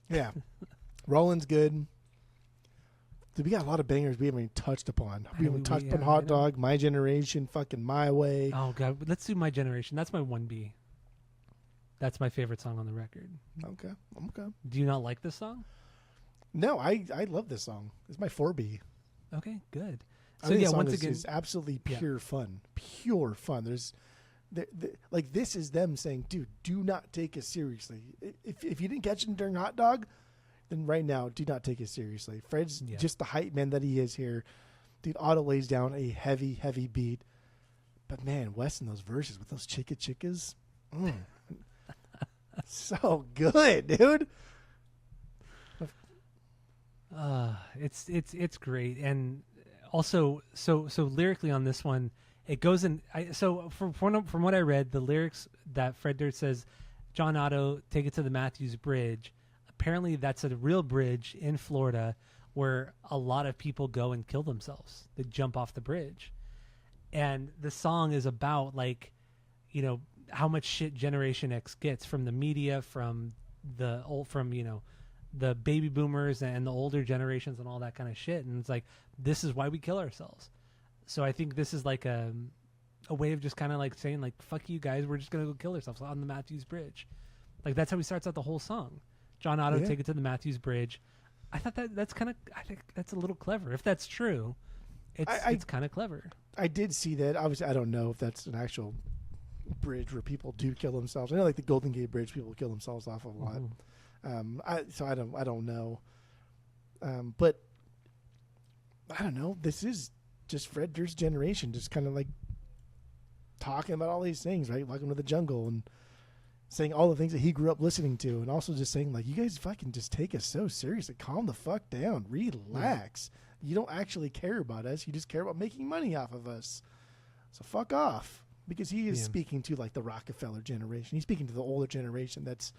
Yeah, Roland's good. Dude, we got a lot of bangers we haven't even touched upon. We haven't touched upon Hot Dog, My Generation, fucking My Way. Oh god, let's do My Generation. That's my 1B. That's my favorite song on the record. Okay. Do you not like this song? No, I love this song. It's my 4B. Okay, good. So yeah, once again, is absolutely pure fun. Pure fun. There's, like this is them saying, dude, do not take us seriously. If you didn't catch it during Hot Dog, then right now, do not take it seriously. Fred's just the hype man that he is here. Dude, Otto lays down a heavy, heavy beat. But man, Wes in those verses with those chickas. So good, dude. It's great, and also so lyrically on this one, it goes in. From what I read, the lyrics that Fred Durst says, "John Otto, take it to the Matthews Bridge." Apparently, that's a real bridge in Florida where a lot of people go and kill themselves. They jump off the bridge, and the song is about how much shit Generation X gets from the media, from the baby boomers and the older generations and all that kind of shit. And it's like, this is why we kill ourselves. So I think this is like a way of just kind of like saying like, fuck you guys, we're just going to go kill ourselves on the Matthews Bridge. Like that's how he starts out the whole song. John Otto, take it to the Matthews Bridge. I thought I think that's a little clever. If that's true, it's kind of clever. I did see that. Obviously, I don't know if that's an actual bridge where people do kill themselves. I know like the Golden Gate Bridge, people kill themselves off of a lot. I don't know. But I don't know. This is just Fred Durst's generation, just kind of like talking about all these things, right? Welcome to the Jungle and saying all the things that he grew up listening to, and also just saying like, you guys fucking just take us so seriously. Calm the fuck down. Relax. You don't actually care about us. You just care about making money off of us. So fuck off. Because he is speaking to like the Rockefeller generation. He's speaking to the older generation that's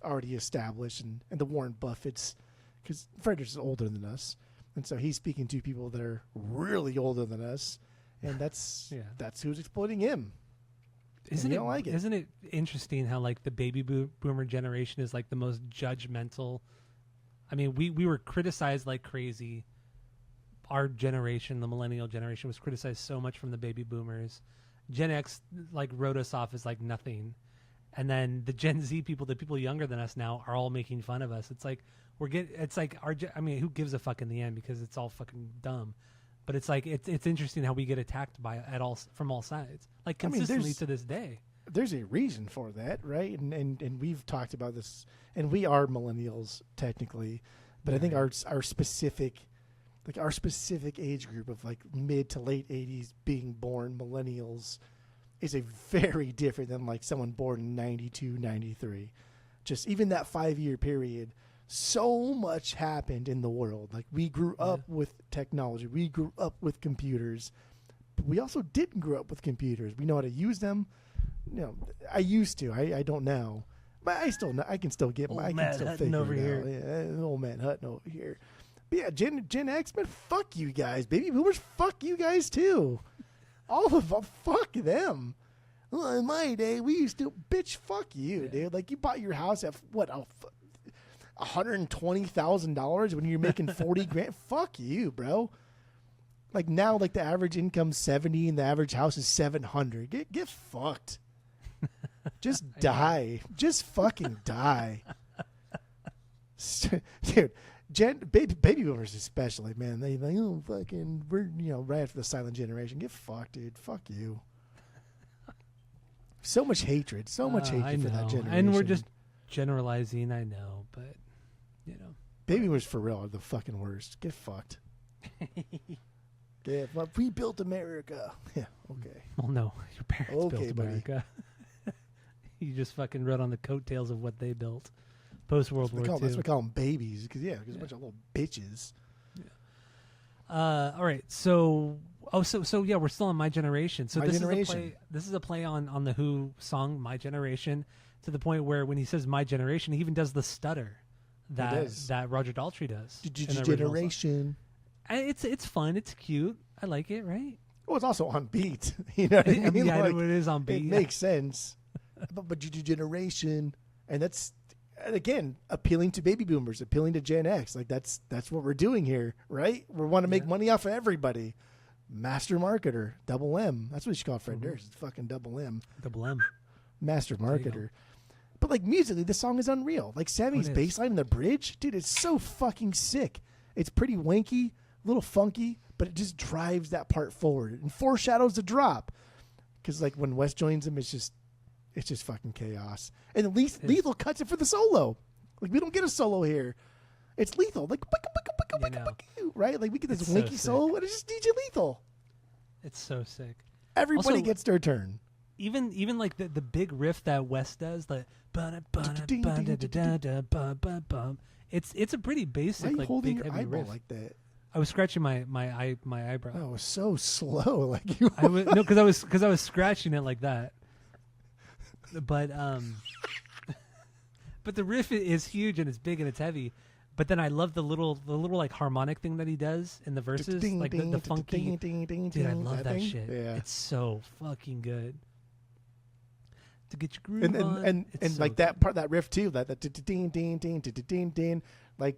already established, and the Warren Buffetts, because Fred Durst is older than us, and so he's speaking to people that are really older than us, and that's who's exploiting him. Isn't it interesting how like the baby boomer generation is like the most judgmental? I mean, we were criticized like crazy. Our generation, the millennial generation, was criticized so much from the baby boomers. Gen X like wrote us off as like nothing. And then the Gen Z people, the people younger than us now, are all making fun of us. It's like who gives a fuck in the end, because it's all fucking dumb. But it's like it's interesting how we get attacked from all sides, like consistently to this day. There's a reason for that, right? And we've talked about this, and we are millennials technically, but I think our specific age group of like mid to late 80s being born millennials is a very different than like someone born in 92, 93. Just even that 5-year period, so much happened in the world. Like we grew up with technology. We grew up with computers. But we also didn't grow up with computers. We know how to use them. You know, I used to. I don't now. But I still know. I can still get my. I can still figure over it here. out. Yeah, old man Hutton over here. But yeah, Gen X, man, fuck you guys. Baby boomers, fuck you guys too. All of them, fuck them. Well, in my day, we used to, bitch, fuck you, dude. Like, you bought your house at, what, $120,000 when you're making 40 grand? Fuck you, bro. Like, now, like, the average income's 70 and the average house is 700. Get fucked. Just die. Just fucking die. Dude. Baby boomers especially, man. They like, oh, fucking, we're, right after the silent generation. Get fucked, dude. Fuck you. So much hatred. So much hatred for that generation. And we're just generalizing, I know, but, Baby boomers for real are the fucking worst. Get fucked. Yeah, but we built America. Yeah, okay. Well, no, your parents Okay, built buddy. America. You just fucking rode on the coattails of what they built post World War II. That's what we call them babies, because a bunch of little bitches. All right, so yeah, we're still on My Generation. So My this Generation. this is a play on the Who song My Generation, to the point where when he says My Generation, he even does the stutter that Roger Daltrey does. in the original song. Generation. And it's fun, it's cute. I like it, right? Well, it's also on beat. You know what I mean? Yeah, Like, it is on beat. It makes sense. but generation, and that's, and again, appealing to baby boomers, appealing to Gen X. Like that's what we're doing here, right? We want to make money off of everybody. Master marketer, double M. That's what you should call Fred Durst. It's fucking double M. Double M. Master marketer. But like musically, the song is unreal. Like Sammy's bass line in the bridge, dude, it's so fucking sick. It's pretty wanky, a little funky, but it just drives that part forward and foreshadows the drop. Because like when Wes joins him, it's just fucking chaos. And at least Lethal cuts it for the solo. Like we don't get a solo here. It's Lethal, like right? Like we get this winky solo, and it's just DJ Lethal. It's so sick. Everybody Also, gets their turn. Even like the big riff that Wes does, like it's a pretty basic. Why are you like holding big your heavy eyeball riff. like that? I was scratching my eyebrow. Oh, it was so slow. Like you. because I was scratching it like that. But but the riff is huge and it's big and it's heavy. But then I love the little like harmonic thing that he does in the verses, like the funky. Dude, I love that shit. Yeah. It's so fucking good. To get your groove and so like good. that part, that riff too, that ding ding ding ding ding, like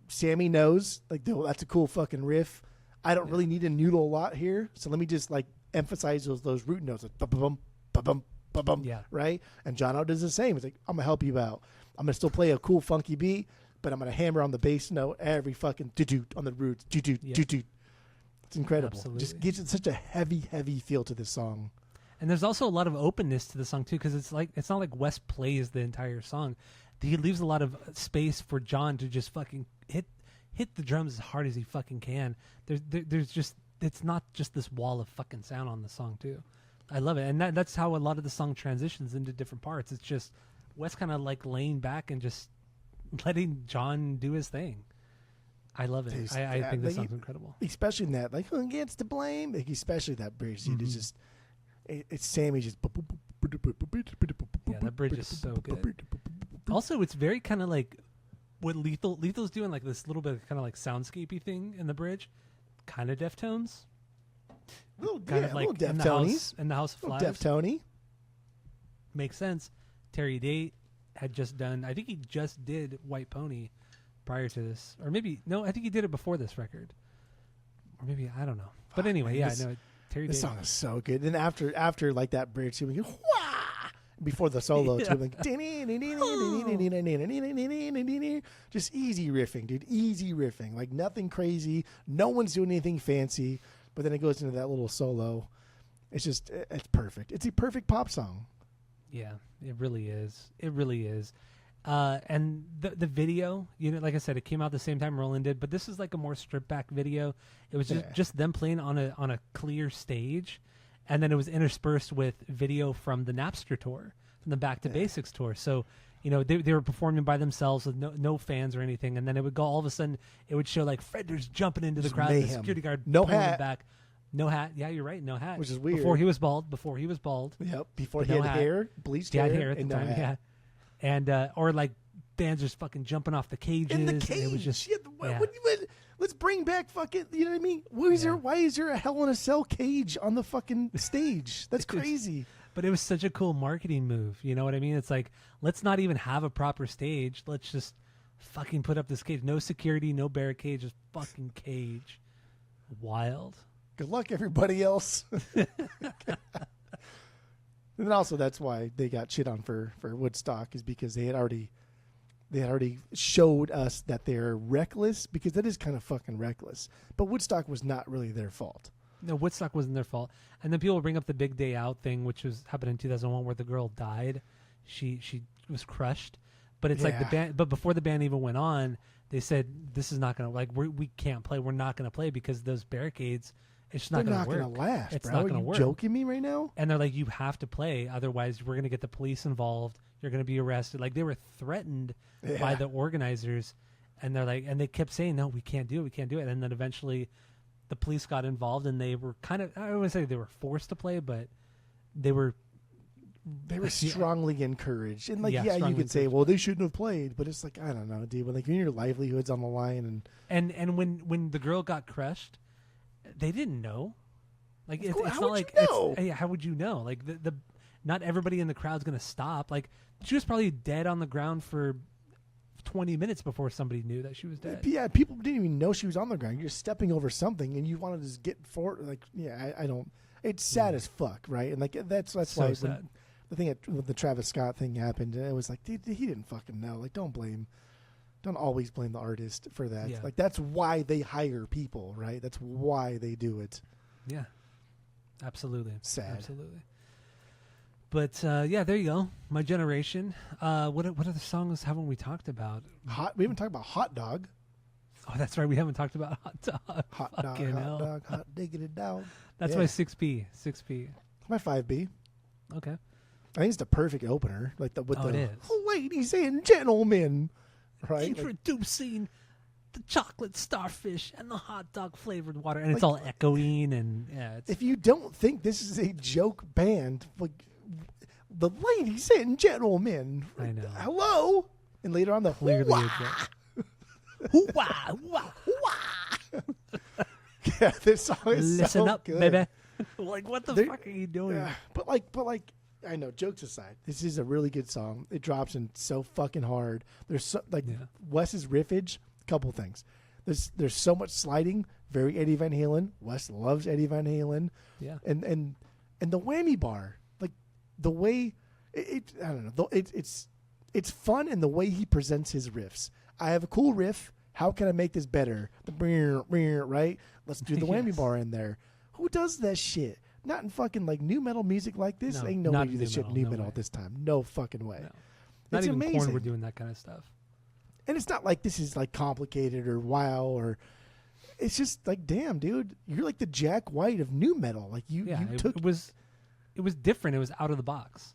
Sammy knows, like that's a cool fucking riff. I don't really need to noodle a lot here, so let me just like emphasize those root notes, like ba-bum, ba-bum, ba-bum, right? And Jono does the same. It's like, I'm gonna help you out. I'm gonna still play a cool funky beat, but I'm gonna hammer on the bass note every fucking do on the roots, do. It's incredible. Absolutely. Just gives it such a heavy feel to this song. And there's also a lot of openness to the song too, because it's not like Wes plays the entire song. He leaves a lot of space for John to just fucking hit the drums as hard as he fucking can. There's just, it's not just this wall of fucking sound on the song too. I love it, and that's how a lot of the song transitions into different parts. It's just Wes kind of like laying back and just letting John do his thing. I love it. I think this song's incredible, especially in that, like, who gets to blame? Like, especially that bridge. Dude, it's just, it's Sammy just. Yeah, that bridge is so good. Also, it's very kind of like what Lethal's doing, like this little bit of kind of like soundscapey thing in the bridge, kind of Deftones. Kind of like in the House of Flies. Deftony. Makes sense. Terry Date had just done, I think he just did White Pony prior to this. Or maybe, no, I think he did it before this record. Or maybe, I don't know. But anyway, Terry Date. This song is so good. And after like that bridge, we go, wah! Before the solo, too, like, just easy riffing, dude. Easy riffing. Like nothing crazy. No one's doing anything fancy. But then it goes into that little solo. It's just, it's perfect. It's a perfect pop song. Yeah, it really is. It really is. And the video, like I said, it came out the same time Roland did, but this is like a more stripped back video. It was just them playing on a clear stage, and then it was interspersed with video from the Napster tour, from the Back to Basics tour. So, they were performing by themselves with no fans or anything, and then it would go, all of a sudden it would show like Fred Durst jumping into the crowd, the security guard no pulling hat him back. No hat. Yeah, you're right. No hat. Which is weird. Before he was bald. Yep. Before he had hair, bleached hair. He had hair at the time, yeah. And, or like bands just fucking jumping off the cages. In the cage. And it was just, let's bring back fucking, you know what I mean? Why is there a Hell in a Cell cage on the fucking stage? That's crazy. But it was such a cool marketing move. You know what I mean? It's like, let's not even have a proper stage. Let's just fucking put up this cage. No security, no barricade, just fucking cage. Wild. Good luck, everybody else. And then also that's why they got shit on for Woodstock, is because they had already showed us that they're reckless, because that is kind of fucking reckless. But Woodstock was not really their fault. No, Woodstock wasn't their fault. And then people bring up the Big Day Out thing, which happened in 2001, where the girl died. She was crushed. But it's like the band. But before the band even went on, they said, "This is not gonna, like, we can't play. We're not gonna play because those barricades It's just not They're going to work. not gonna last, It's bro. not Are going to you work. joking me right now? And they're like, you have to play, otherwise we're going to get the police involved. You're going to be arrested. Like, they were threatened by the organizers, and they're like, and they kept saying, no, we can't do it, we can't do it. And then eventually, the police got involved, and they were kind of, I wouldn't say they were forced to play, but they were strongly encouraged. And like, you strongly could say, well, they shouldn't have played, but it's like, I don't know, dude. When like when your livelihood's on the line, and when the girl got crushed, they didn't know. Like, it's how not would like you know? how would you know? Like the not everybody in the crowd's gonna stop. Like, she was probably dead on the ground for 20 minutes before somebody knew that she was dead. Yeah, people didn't even know she was on the ground. You're stepping over something, and you want to just get forward. Like, yeah, I don't. It's sad as fuck, right? And like that's So why sad. when the thing when the Travis Scott thing happened, it was like, dude, he didn't fucking know. Like, don't always blame the artist for that. Yeah. Like, that's why they hire people, right? That's why they do it. Yeah, absolutely. Sad. Absolutely. But yeah, there you go. My generation. What other songs haven't we talked about? We haven't talked about Hot Dog. Oh, that's right. We haven't talked about Hot Dog. Hot Fucking hell. dog, hot diggity dog. That's my 6P. 6P. My 5B. Okay. I think it's the perfect opener. Like the it is. ladies and gentlemen, right? Like, Introducing the chocolate starfish and the hot dog flavored water, and it's all echoing and it's if you don't think this is a joke band, like the ladies and gentlemen, I know. Hello, and later on the clearly hoo-wah. a joke. Hoo-wah, hoo-wah, hoo-wah. Yeah, this song is Listen so up, good. baby. Like, what the fuck are you doing? Yeah, but like, I know. Jokes aside, this is a really good song. It drops in so fucking hard. There's so, like Wes's riffage. Couple things. There's so much sliding. Very Eddie Van Halen. Wes loves Eddie Van Halen. Yeah. And the whammy bar, like the way I don't know. It's fun in the way he presents his riffs. I have a cool riff. How can I make this better? Right? Let's do the whammy bar in there. Who does that shit? Not in fucking like new metal music like this. No, Ain't nobody do this shit new metal at this time. No fucking way. No. Not It's even amazing. Korn were doing that kind of stuff. And it's not like this is like complicated or wow or it's just like, damn, dude, you're like the Jack White of new metal. Like you took it was different. It was out of the box.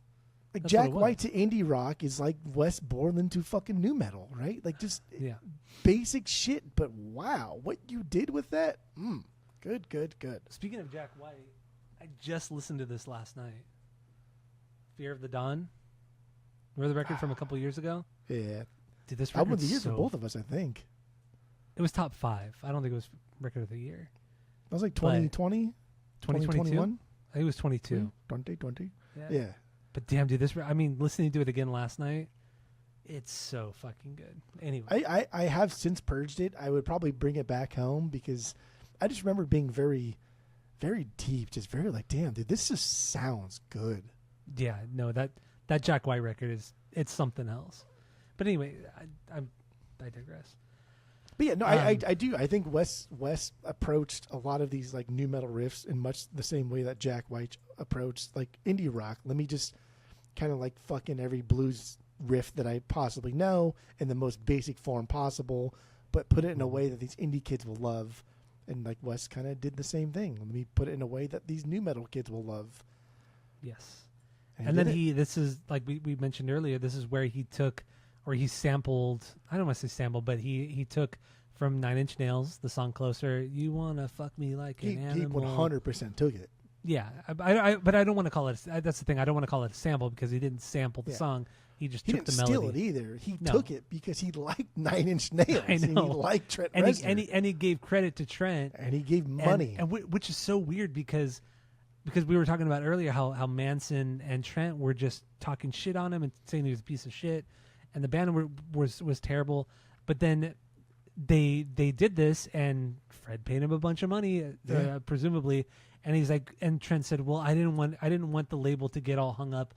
like That's Jack what it was. White to indie rock is like Wes Borland to fucking new metal, right? Like just Yeah. basic shit, but wow, what you did with that? Good. Speaking of Jack White, I just listened to this last night. Fear of the Dawn. Remember the record from a couple years ago? Yeah. Dude, this Album record of the year for both of us, I think. It was top 5. I don't think it was record of the year. That was like 2020, 2022? 2021. I think it was 22. 2020. Yeah. Yeah. But damn, dude, listening to it again last night, it's so fucking good. Anyway. I have since purged it. I would probably bring it back home because I just remember being very, very deep. Just very like, damn, dude, this just sounds good. Yeah, no, that Jack White record it's something else. But anyway, I digress. But yeah, no, I do. I think Wes approached a lot of these like new metal riffs in much the same way that Jack White approached like indie rock. Let me just kind of like fucking every blues riff that I possibly know in the most basic form possible, but put it in a way that these indie kids will love. And like Wes kind of did the same thing. Let me put it in a way that these new metal kids will love. Yes. And then this is like we mentioned earlier, this is where he took or he sampled, I don't want to say sampled, but he took from 9 Inch Nails, the song Closer, you want to fuck me like an animal. He 100% took it. Yeah, but I don't want to call it, that's the thing, I don't want to call it a sample because he didn't sample the song. He just took the melody. He didn't steal it either. He took it because he liked 9 Inch Nails. I know. And he liked Trent and Reznor. he gave credit to Trent. And he gave money. And which is so weird because we were talking about earlier how Manson and Trent were just talking shit on him and saying he was a piece of shit. And the band was terrible. But then they did this and Fred paid him a bunch of money, presumably. And he's like, and Trent said, well, I didn't want the label to get all hung up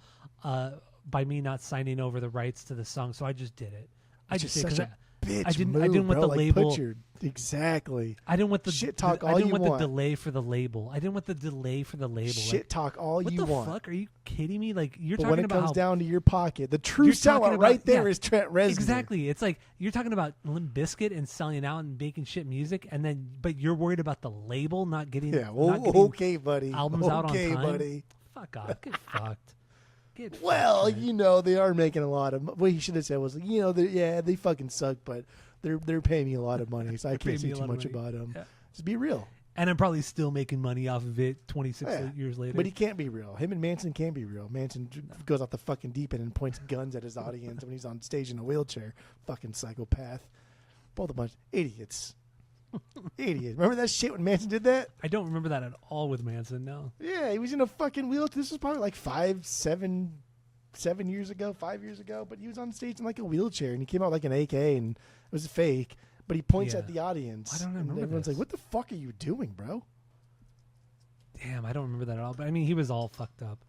by me not signing over the rights to the song, so I just did it. I just did it bitch I didn't move, want bro. the Like, label. exactly. I didn't want the shit talk I all didn't you want want. the delay for the label. I didn't want the delay for the label. Shit like, talk all what you the want. fuck? Are you kidding me? Like you're But talking when it about comes how down to your pocket, the true You're talking sellout about- right there yeah. is Trent Reznor. Exactly. It's like you're talking about Limp Bizkit and selling out and making shit music, and then but you're worried about the label not getting Yeah. not getting Okay, buddy. albums okay, out on time. buddy. Fuck off. Get fucked. Get Well, fucked, man. you know they are making a lot of. What he should have said was, you know, they fucking suck, but they're paying me a lot of money, so I They're can't say paying me a too lot of much money. about them. Yeah. Just be real. And I'm probably still making money off of it 26 Yeah. years later. But he can't be real. Him and Manson can't be real. Manson goes off the fucking deep end and points guns at his audience when he's on stage in a wheelchair. Fucking psychopath. Both a bunch of idiots. Idiots. Remember that shit when Manson did that? I don't remember that at all with Manson. No. Yeah, he was in a fucking wheelchair. This was probably like 7 years ago, 5 years ago. But he was on stage in like a wheelchair and he came out like an AK and it was fake. But he points Yeah. at the audience. I don't and remember everyone's this. like, what the fuck are you doing, bro? Damn, I don't remember that at all. But I mean, he was all fucked up.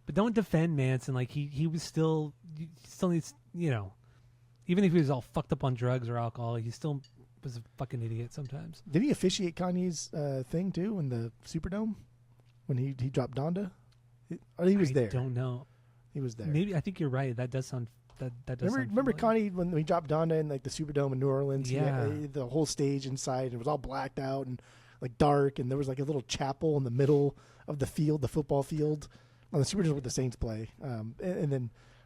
But don't defend Manson. Like he was still, he still needs, you know, even if he was all fucked up on drugs or alcohol, he still was a fucking idiot sometimes. Did he officiate Kanye's thing too in the Superdome when he dropped Donda? He was there. I don't know. He was there. Maybe I think you're right. That does sound that does. Remember sound familiar. Kanye when he dropped Donda in like the Superdome in New Orleans? Yeah. He had, the whole stage inside and it was all blacked out and like dark, and there was like a little chapel in the middle of the field, the football field, on the Superdome where the Saints play.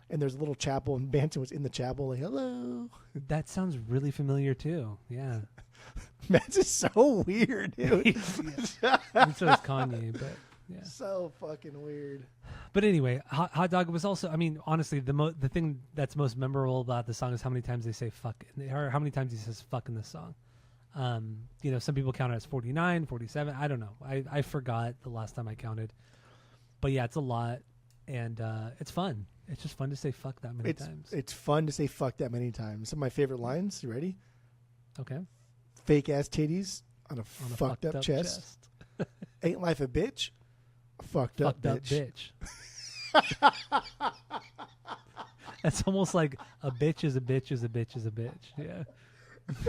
And there's a little chapel, and Manson was in the chapel, like hello. That sounds really familiar too. Yeah. Manson's so weird, dude. And so is Kanye, but yeah. So fucking weird. But anyway, Hot Dog was also. I mean, honestly, the thing that's most memorable about the song is how many times they say "fuck" or how many times he says "fuck" in the song. You know, some people count it as 49, 47. I don't know. I forgot the last time I counted. But yeah, it's a lot, and it's fun. It's just fun to say "fuck" that many times. It's fun to say "fuck" that many times. Some of my favorite lines. You ready? Okay. Fake ass titties on a fucked up chest. Ain't life a bitch? Fucked up bitch. That's almost like a bitch is a bitch is a bitch is a bitch. Yeah.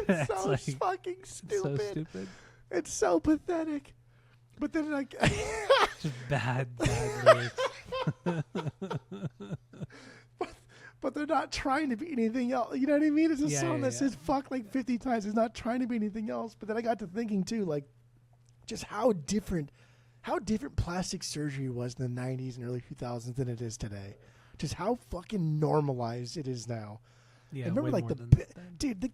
It's so like, fucking stupid. so stupid. It's so pathetic. But then like Just bad lyrics. but they're not trying to be anything else. You know what I mean? It's a Yeah, song yeah, that says fuck like 50 times. It's not trying to be anything else. But then I got to thinking too, like just how different plastic surgery was in the 90s and early 2000s than it is today. Just how fucking normalized it is now. Yeah, I remember way like more the than then. dude,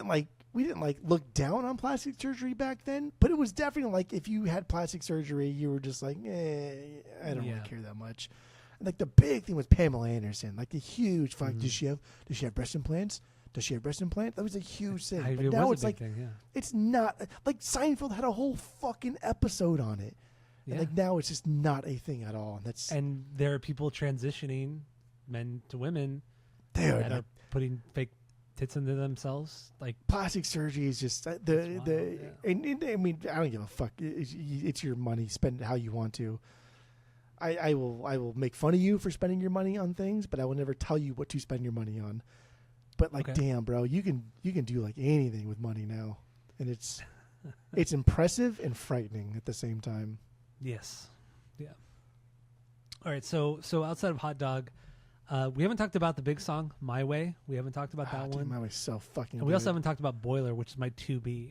like we didn't like look down on plastic surgery back then, but it was definitely like if you had plastic surgery, you were just like, I don't really care that much. And like the big thing was Pamela Anderson, like the huge fuck. Mm-hmm. Does she have breast implants? Does she have breast implants? That was a huge thing. But It now was it's a like big thing, yeah. it's not like Seinfeld had a whole fucking episode on it. Yeah. And like now it's just not a thing at all. And there are people transitioning men to women dude, that are putting fake tits into themselves. Like plastic surgery is just wild, and I mean I don't give a fuck. It's your money. Spend it how you want to. I will make fun of you for spending your money on things, but I will never tell you what to spend your money on. But like, damn, bro, you can do like anything with money now, and it's impressive and frightening at the same time. yes, yeah. All right, so outside of Hot Dog, we haven't talked about the big song "My Way." We haven't talked about that Dude, one. My Way's so fucking. And we also haven't talked about Boiler, which is my 2B.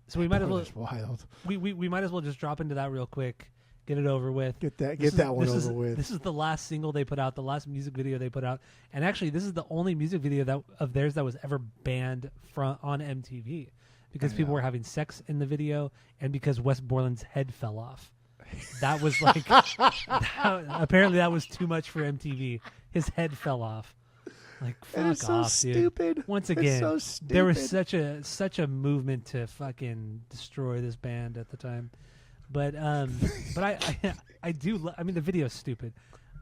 So we might as well. That's wild. We might as well just drop into that real quick. Get it over with. Get that one over with. This is the last single they put out, the last music video they put out, and actually, this is the only music video of theirs that was ever banned on MTV because people were having sex in the video, and because Wes Borland's head fell off. That was like apparently that was too much for MTV. His head fell off. Like fuck It's so off, stupid. dude. Once It's again, so stupid. there was such a movement to fucking destroy this band at the time. But I do I mean the video's stupid,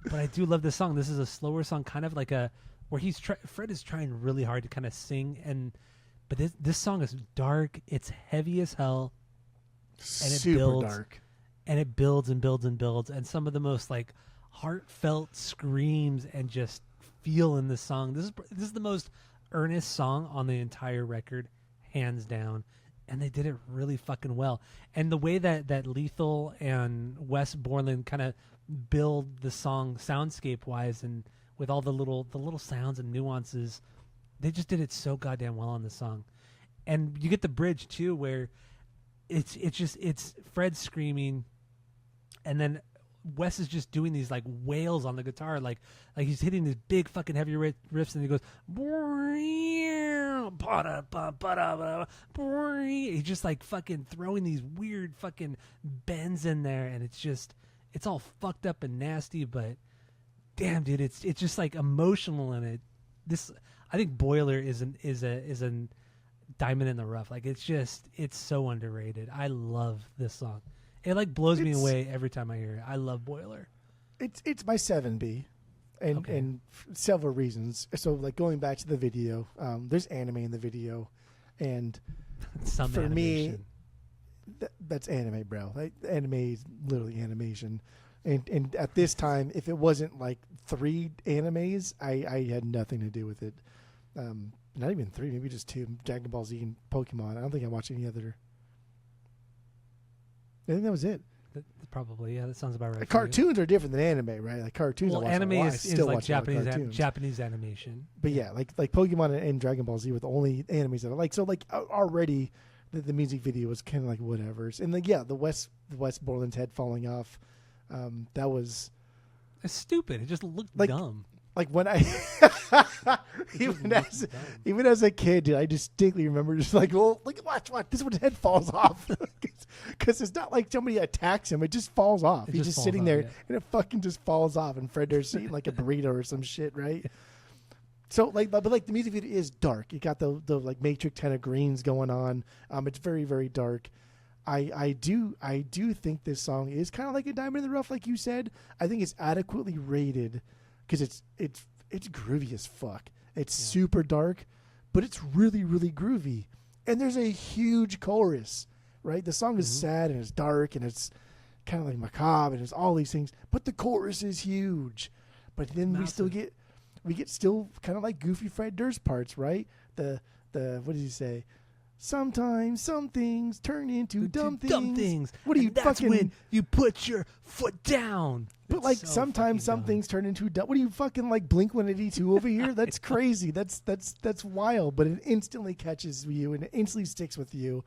but I do love this song. This is a slower song, kind of like where Fred is trying really hard to kind of sing, but this song is dark. It's heavy as hell, and it builds, dark, and it builds and builds and builds, and some of the most like heartfelt screams and just feel in this song. This is the most earnest song on the entire record, hands down. And they did it really fucking well. And the way that Lethal and Wes Borland kind of build the song soundscape wise and with all the little sounds and nuances, they just did it so goddamn well on the song. And you get the bridge too, where it's Fred screaming, and then Wes is just doing these like wails on the guitar, like he's hitting these big fucking heavy riffs, and he goes, he's just like fucking throwing these weird fucking bends in there, and it's all fucked up and nasty, but damn, dude, it's just like emotional in it. I think Boiler is an diamond in the rough. Like it's so underrated. I love this song. It like blows me away every time I hear it. I love Boiler. It's my 7B, and several reasons. So like going back to the video, there's anime in the video, and for animation. Me, that's anime, bro. Like, anime is literally animation, and at this time, if it wasn't like 3 animes, I had nothing to do with it. Not even 3, maybe just 2. Dragon Ball Z and Pokemon. I don't think I watched any other. I think that was it. Probably, yeah. That sounds about right. Cartoons are different than anime, right? Like cartoons. Well, anime is like Japanese animation. But yeah, like Pokemon and Dragon Ball Z were the only animes that I like. So like already, the music video was kind of like whatever's. And like the Wes Borland's head falling off, that was. It's stupid. It just looked dumb. Like when I, even as a kid, dude, I distinctly remember just like, well, like watch, this one's head falls off, because it's not like somebody attacks him; it just falls off. He's just sitting there, and it fucking just falls off, and Fred Durst's eating like a burrito or some shit, right? So like, but like the music video is dark. You got the like Matrix kind of greens going on. It's very, very dark. I do think this song is kind of like a diamond in the rough, like you said. I think it's adequately rated. Because it's groovy as fuck. It's super dark, but it's really, really groovy. And there's a huge chorus, right? The song is sad and it's dark and it's kind of like macabre and it's all these things. But the chorus is huge. But then we get still kind of like goofy Fred Durst parts, right? The what does he say? Sometimes some things turn into dumb things. What do you that's fucking? When you put your foot down. But like sometimes some things turn into dumb. What do you fucking like Blink-182 over here? That's crazy. That's wild. But it instantly catches you and it instantly sticks with you.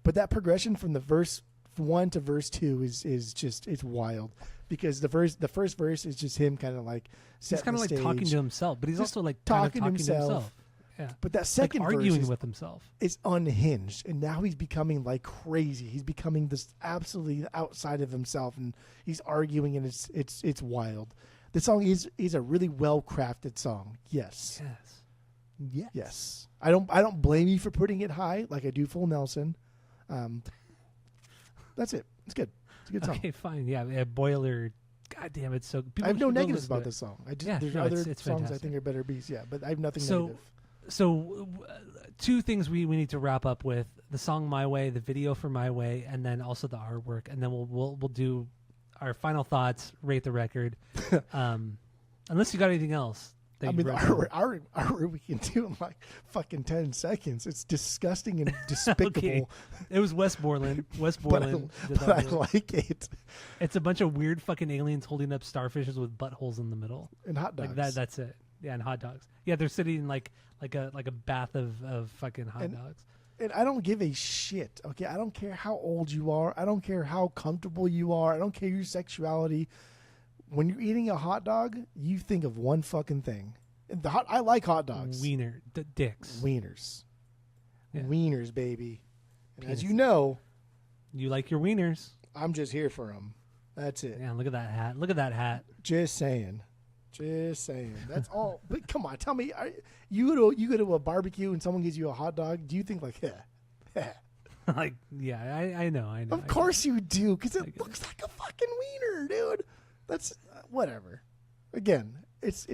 But that progression from the verse 1 to verse 2 is just it's wild, because the first verse is just him kind of like he's kind of like talking to himself, but he's also like talking to himself. Yeah. But that second like arguing verse with himself is unhinged, and now he's becoming like crazy. He's becoming this absolutely outside of himself, and he's arguing, and it's wild. The song is a really well crafted song. Yes. I don't blame you for putting it high like I do Full Nelson. That's it. It's good. It's a good song. Okay, fine. Yeah, Boiler. God damn, it's so. I have no negatives about this song. There's other it's songs fantastic. I think are better beats. Yeah, but I have nothing negative. So, 2 things we need to wrap up with: the song "My Way," the video for "My Way," and then also the artwork. And then we'll do our final thoughts, rate the record. Unless you got anything else. I mean, our we can do in like fucking 10 seconds. It's disgusting and despicable. Okay. It was Wes Borland. But I like it. It's a bunch of weird fucking aliens holding up starfishes with buttholes in the middle and hot dogs. Like that's it. Yeah, and hot dogs. Yeah, they're sitting in like a bath of fucking hot dogs. And I don't give a shit. Okay, I don't care how old you are. I don't care how comfortable you are. I don't care your sexuality. When you're eating a hot dog, you think of one fucking thing. And I like hot dogs. Dicks. Wieners. Yeah. Wieners, baby. And Penis. as you know, you like your wieners. I'm just here for them. That's it. Yeah, look at that hat. Just saying. That's all. But come on, tell me, you go to a barbecue and someone gives you a hot dog. Do you think like, like, yeah, I know. Of course you do, because it looks like a fucking wiener, dude. That's whatever. Again, it's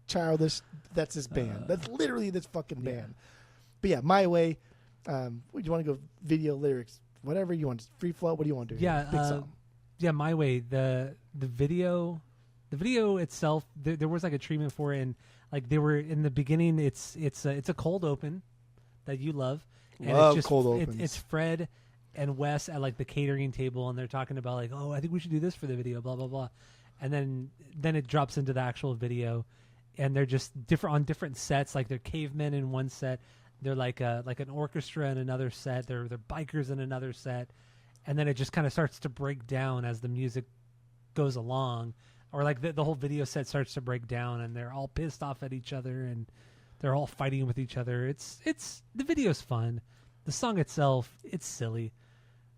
childish. That's this band. That's literally this fucking band. But yeah, My Way. You want to go video, lyrics, whatever you want. Free flow. What do you want to do? Yeah, Big song. Yeah, My Way. The video The video itself, there was like a treatment for it, and like they were in the beginning. It's a cold open that you love, and Love it's just cold opens. It's Fred and Wes at like the catering table, and they're talking about like, oh, I think we should do this for the video, blah blah blah, and then it drops into the actual video, and they're just different on different sets. Like they're cavemen in one set, they're like an orchestra in another set, they're bikers in another set, and then it just kind of starts to break down as the music goes along, or like the whole video set starts to break down, and they're all pissed off at each other, and they're all fighting with each other. It's the video's fun. The song itself, it's silly.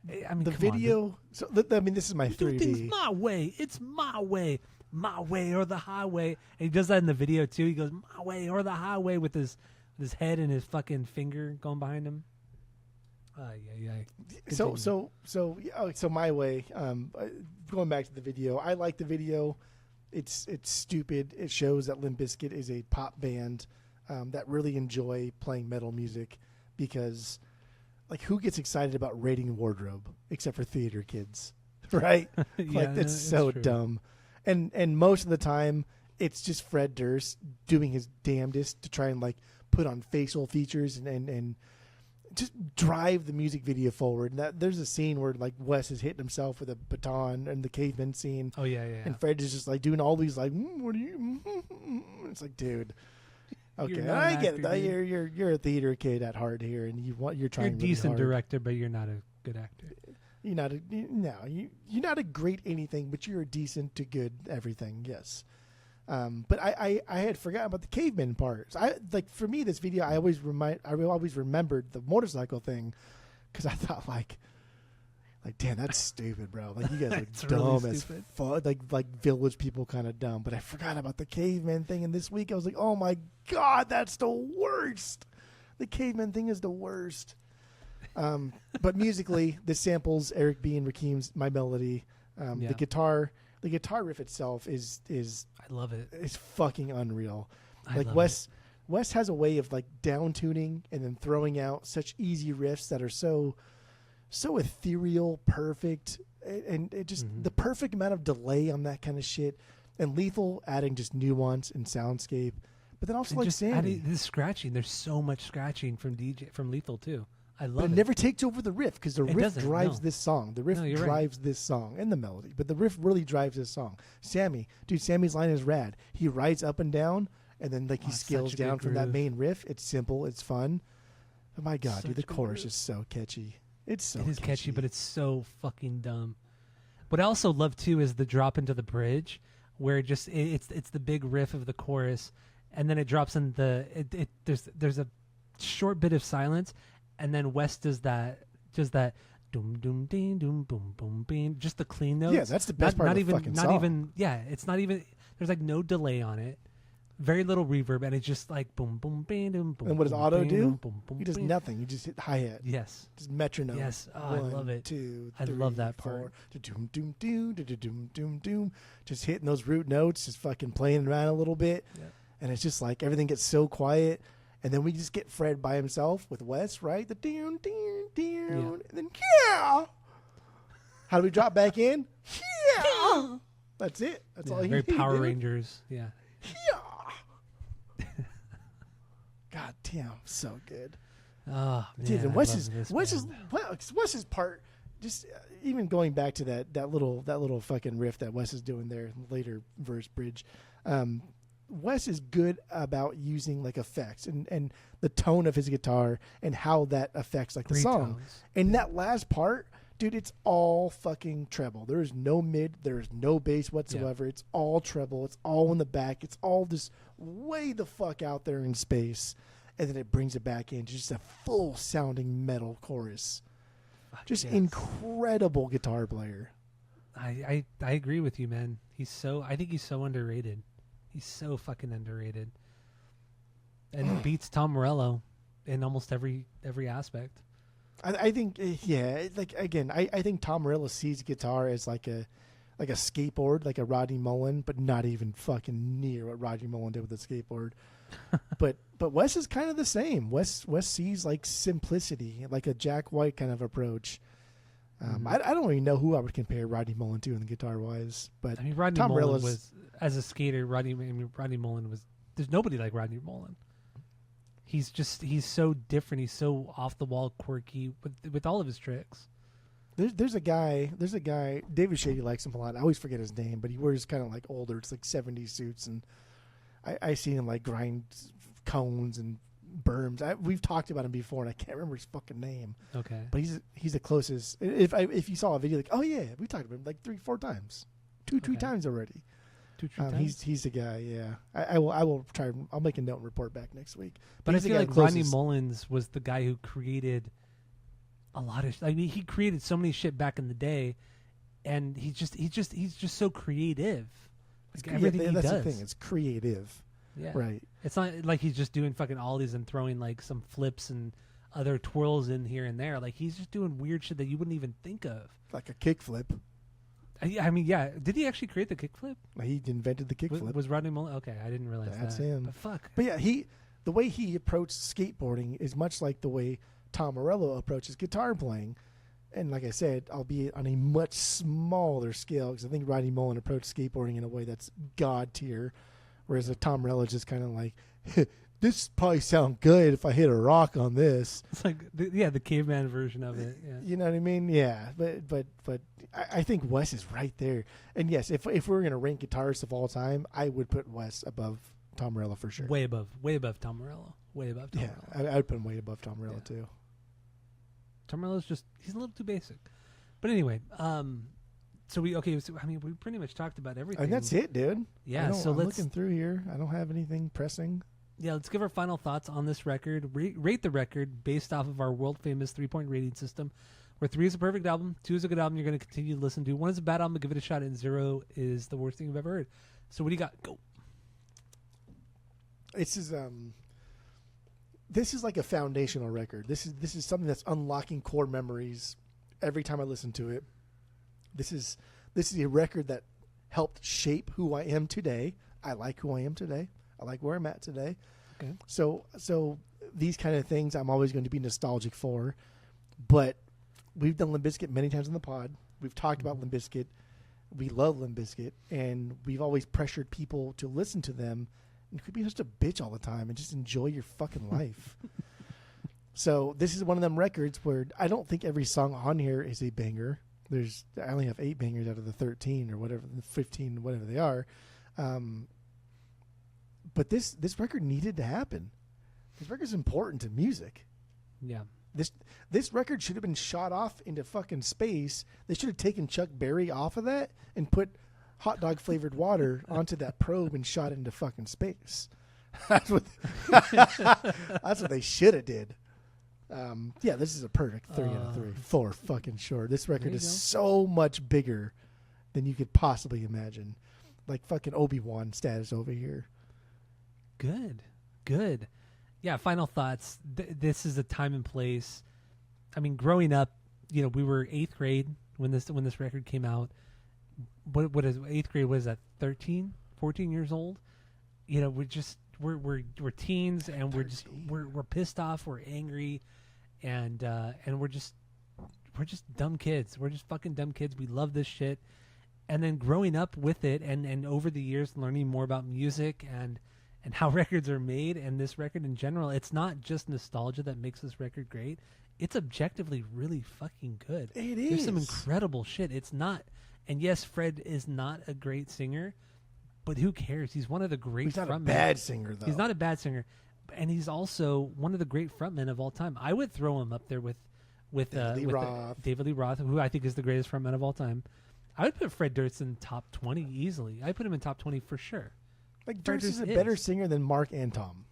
I mean, the video. I mean, this is my 3D. Do things my way. It's my way or the highway. And he does that in the video too. He goes my way or the highway with his head and his fucking finger going behind him. So my way. Going back to the video, I like the video. It's stupid. It shows that Limp Bizkit is a pop band that really enjoy playing metal music, because like who gets excited about raiding wardrobe except for theater kids, right? Like that's so true. dumb. And most of the time it's just Fred Durst doing his damnedest to try and like put on facial features and just drive the music video forward. And there's a scene where like Wes is hitting himself with a baton, and the caveman scene. Oh yeah. And Fred is just like doing all these like, what are you? It's like, dude. Okay, I get it. You're a theater kid at heart here, and you're trying. You're a decent really hard. director, but you're not a good actor. You're not a great anything, but you're a decent to good everything. Yes. But I had forgotten about the caveman part. So for me, this video, I always remembered the motorcycle thing, because I thought like, damn, that's stupid, bro. Like you guys are dumb really as fuck. Like village people kind of dumb. But I forgot about the caveman thing. And this week I was like, oh my god, that's the worst. The caveman thing is the worst. But musically, this samples Eric B. and Rakim's My Melody. The guitar riff itself is I love it. It's fucking unreal. Like Wes has a way of like down tuning and then throwing out such easy riffs that are so ethereal, perfect, and it just the perfect amount of delay on that kind of shit. And Lethal adding just nuance and soundscape, but then also and like just Sandy. adding the scratching. There's so much scratching from Lethal too. I love but it. It never takes over the riff, because the riff drives this song. The riff drives right. this song and the melody, but the riff really drives this song. Sammy's line is rad. He rides up and down, and then like he scales down from that main riff. It's simple. It's fun. Oh my god, dude, the chorus is so catchy. It is catchy, but it's so fucking dumb. What I also love too is the drop into the bridge, where it's the big riff of the chorus, and then it drops in there's a short bit of silence, and then Wes does that doom doom ding doom boom boom beam, just the clean notes. Yeah, that's the best part of the fucking song. It's not even. There's like no delay on it. Very little reverb, and it's just like boom, boom, bam, boom, boom. And what does boom, auto bam, do? Boom, boom, He does bam. nothing. He just hit hi-hat. Yes. Just metronome. Yes. Oh, I 1, love it. 2, I 3, love that 4. part. Doom, doom, doom, doom, doom, doom. Just hitting those root notes, just fucking playing around a little bit. Yep. And it's just like everything gets so quiet. And then we just get Fred by himself with Wes, right? The down, down, down. And then, yeah. How do we drop back in? Yeah. That's it. That's all you Very need. Power dude. Rangers. Yeah. Yeah. God damn, so good. Oh, man. Dude, and I love this Wes's part, just even going back to that little fucking riff that Wes is doing there in the later verse bridge. Wes is good about using like effects and the tone of his guitar and how that affects like the song. And that last part, dude, it's all fucking treble. There is no mid, there is no bass whatsoever. Yeah. It's all treble. It's all in the back. It's all just way the fuck out there in space. And then it brings it back in, just a full sounding metal chorus. Just incredible guitar player. I agree with you, man. I think he's so underrated. He's so fucking underrated. And beats Tom Morello in almost every aspect. I think, like again, I think Tom Morello sees guitar as like a skateboard, like a Rodney Mullen, but not even fucking near what Rodney Mullen did with the skateboard. but Wes is kind of the same. Wes sees like simplicity, like a Jack White kind of approach. I don't even know who I would compare Rodney Mullen to in the guitar wise, but I mean, Rodney Tom Mullen Morello's was, as a skater, Rodney Mullen was, there's nobody like Rodney Mullen. He's so different. He's so off the wall, quirky with all of his tricks. There's a guy, David Shady likes him a lot. I always forget his name, but he wears kind of like older, it's like 70s suits, and I see him like grind cones and berms. We've talked about him before, and I can't remember his fucking name. Okay. But he's the closest. If you saw a video, like, oh yeah, we talked about him like 3-4 times, two times already. Two times. He's the guy. Yeah, I will try. I'll make a note and report back next week. But I he's the feel guy like Rodney closest. Mullins was the guy who created a lot of. I mean, he created so many shit back in the day, and he's just so creative. Like everything he that's does. the thing. It's creative. Yeah. Right. It's not like he's just doing fucking ollies and throwing like some flips and other twirls in here and there. Like he's just doing weird shit that you wouldn't even think of. Like a kickflip. I mean, yeah. Did he actually create the kickflip? He invented the kickflip. Was Rodney Mullen? Okay, I didn't realize That's that. him. But fuck. But yeah, the way he approached skateboarding is much like the way Tom Morello approaches guitar playing. And like I said, albeit on a much smaller scale, because I think Rodney Mullen approached skateboarding in a way that's god tier, whereas Tom Morello is just kind of like, this probably sound good if I hit a rock on this. It's like, the caveman version of it. Yeah. You know what I mean? Yeah, but I think Wes is right there. And yes, if we were gonna rank guitarists of all time, I would put Wes above Tom Morello for sure. Way above Tom Morello. Way above Tom Morello. I would put him way above Tom Morello too. Tom Morello's he's a little too basic. But anyway, so we pretty much talked about everything. And that's it, dude. Yeah, so I'm let's looking through here. I don't have anything pressing. Yeah, let's give our final thoughts on this record. Rate the record based off of our world famous 3-point rating system, where 3 is a perfect album, 2 is a good album you're going to continue to listen to, 1 is a bad album, give it a shot, and 0 is the worst thing you've ever heard. So what do you got? Go. This is like a foundational record. This is something that's unlocking core memories every time I listen to it. This is a record that helped shape who I am today. I like who I am today. I like where I'm at today. Okay. So these kind of things I'm always going to be nostalgic for. But we've done Limp Bizkit many times on the pod. We've talked about Limp Bizkit. We love Limp Bizkit, and we've always pressured people to listen to them. And quit being such a bitch all the time and just enjoy your fucking life. So this is one of them records where I don't think every song on here is a banger. I only have 8 bangers out of the 13 or whatever, the 15, whatever they are. But this record needed to happen. This record's important to music. Yeah. This record should have been shot off into fucking space. They should have taken Chuck Berry off of that and put hot dog flavored water onto that probe and shot it into fucking space. That's what they should have did. Yeah, this is a perfect 3 out of 3 for fucking sure. This record is so much bigger than you could possibly imagine. Like fucking Obi-Wan status over here. Good. Yeah, final thoughts. This is a time and place. I mean, growing up, we were 8th grade when this record came out. What is 8th grade? What is that? 13, 14 years old? We're teens, and we're pissed off, we're angry, and we're just dumb kids. We're just fucking dumb kids. We love this shit. And then growing up with it, and over the years learning more about music and how records are made, and this record in general, it's not just nostalgia that makes this record great. It's objectively really fucking good. It is. There's some incredible shit. It's not, and yes, Fred is not a great singer, but who cares? He's one of the great frontmen. He's not a bad singer, though. He's not a bad singer, and he's also one of the great frontmen of all time. I would throw him up there with David Lee Roth, who I think is the greatest frontman of all time. I would put Fred Durst in top 20 easily. I put him in top 20 for sure. Like Durst is a better singer than Mark and Tom.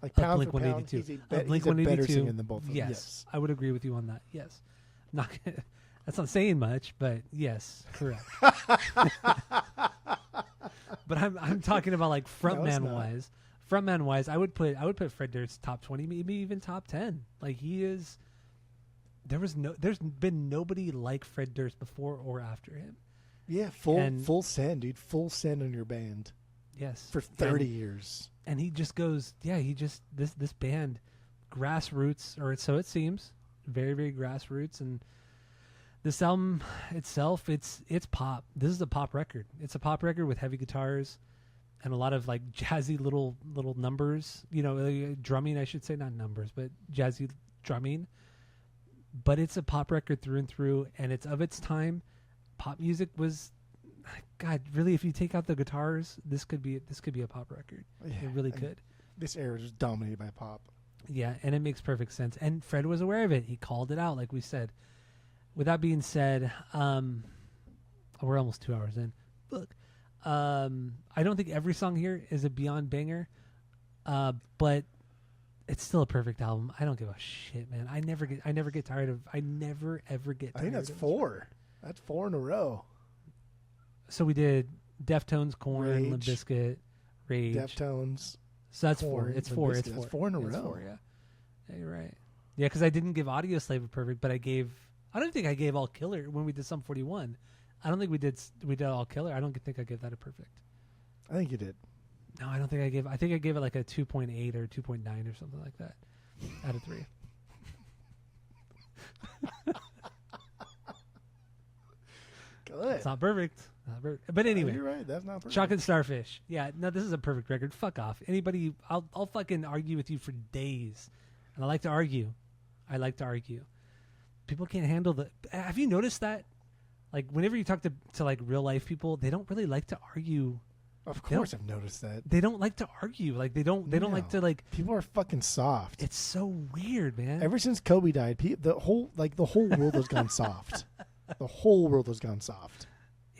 Like pound for pound, he's a better singer than both of them. Yes, I would agree with you on that. Yes, that's not saying much, but yes, correct. But I'm talking about like frontman wise. Frontman wise, I would put Fred Durst top 20, maybe even top 10. Like he is. There's been nobody like Fred Durst before or after him. Yeah, full send, dude. Full send on your band. Yes. For 30 years. And he just goes, this band, grassroots, or so it seems, very, very grassroots. And This album itself, it's pop. This is a pop record. It's a pop record with heavy guitars and a lot of like jazzy little numbers. Drumming, I should say, not numbers, but jazzy drumming. But it's a pop record through and through, and it's of its time. Pop music was, God, really, if you take out the guitars, this could be a pop record. Yeah, it really could. This era is dominated by pop. Yeah, and it makes perfect sense. And Fred was aware of it. He called it out, like we said. With that being said, we're almost 2 hours in. Look, I don't think every song here is a beyond banger, but it's still a perfect album. I don't give a shit, man. I never get tired of. I never ever get tired. I think that's 4. That's 4 in a row. So we did Deftones, Korn, Rage. Limp Bizkit, Rage. Deftones. So that's Korn, 4. It's Limp 4. Bizkit. It's 4. That's 4 in a row. It's 4, yeah, you're right. Yeah, because I didn't give Audio Slave a perfect, but I don't think I gave All Killer when we did Sum 41. I don't think we did All Killer. I don't think I gave that a perfect. I think you did. No, I don't think I gave. I think I gave it like a 2.8 or 2.9 or something like that out of 3. Good. It's not perfect. But anyway, you're right. That's not perfect. Chocolate Starfish. Yeah, no, this is a perfect record. Fuck off. Anybody, I'll fucking argue with you for days, and I like to argue. People can't handle the. Have you noticed that? Like whenever you talk to like real life people, they don't really like to argue. Of course, I've noticed that. They don't like to argue. Like they don't like to like. People are fucking soft. It's so weird, man. Ever since Kobe died, the whole world has gone soft. The whole world has gone soft.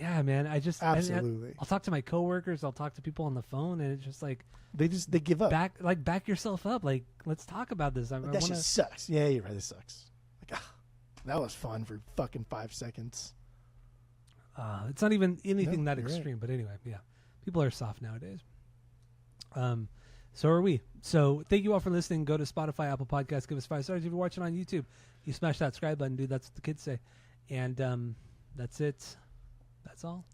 Yeah, man. Absolutely. I'll talk to my coworkers. I'll talk to people on the phone, and it's just like they give up. Back yourself up. Like let's talk about this. That shit sucks. Yeah, you're right. This sucks. Like that was fun for fucking 5 seconds. It's not even anything that extreme, right. But anyway, yeah. People are soft nowadays. So are we. So thank you all for listening. Go to Spotify, Apple Podcasts. Give us 5 stars. If you're watching on YouTube, you smash that subscribe button, dude. That's what the kids say. And that's it. That's all.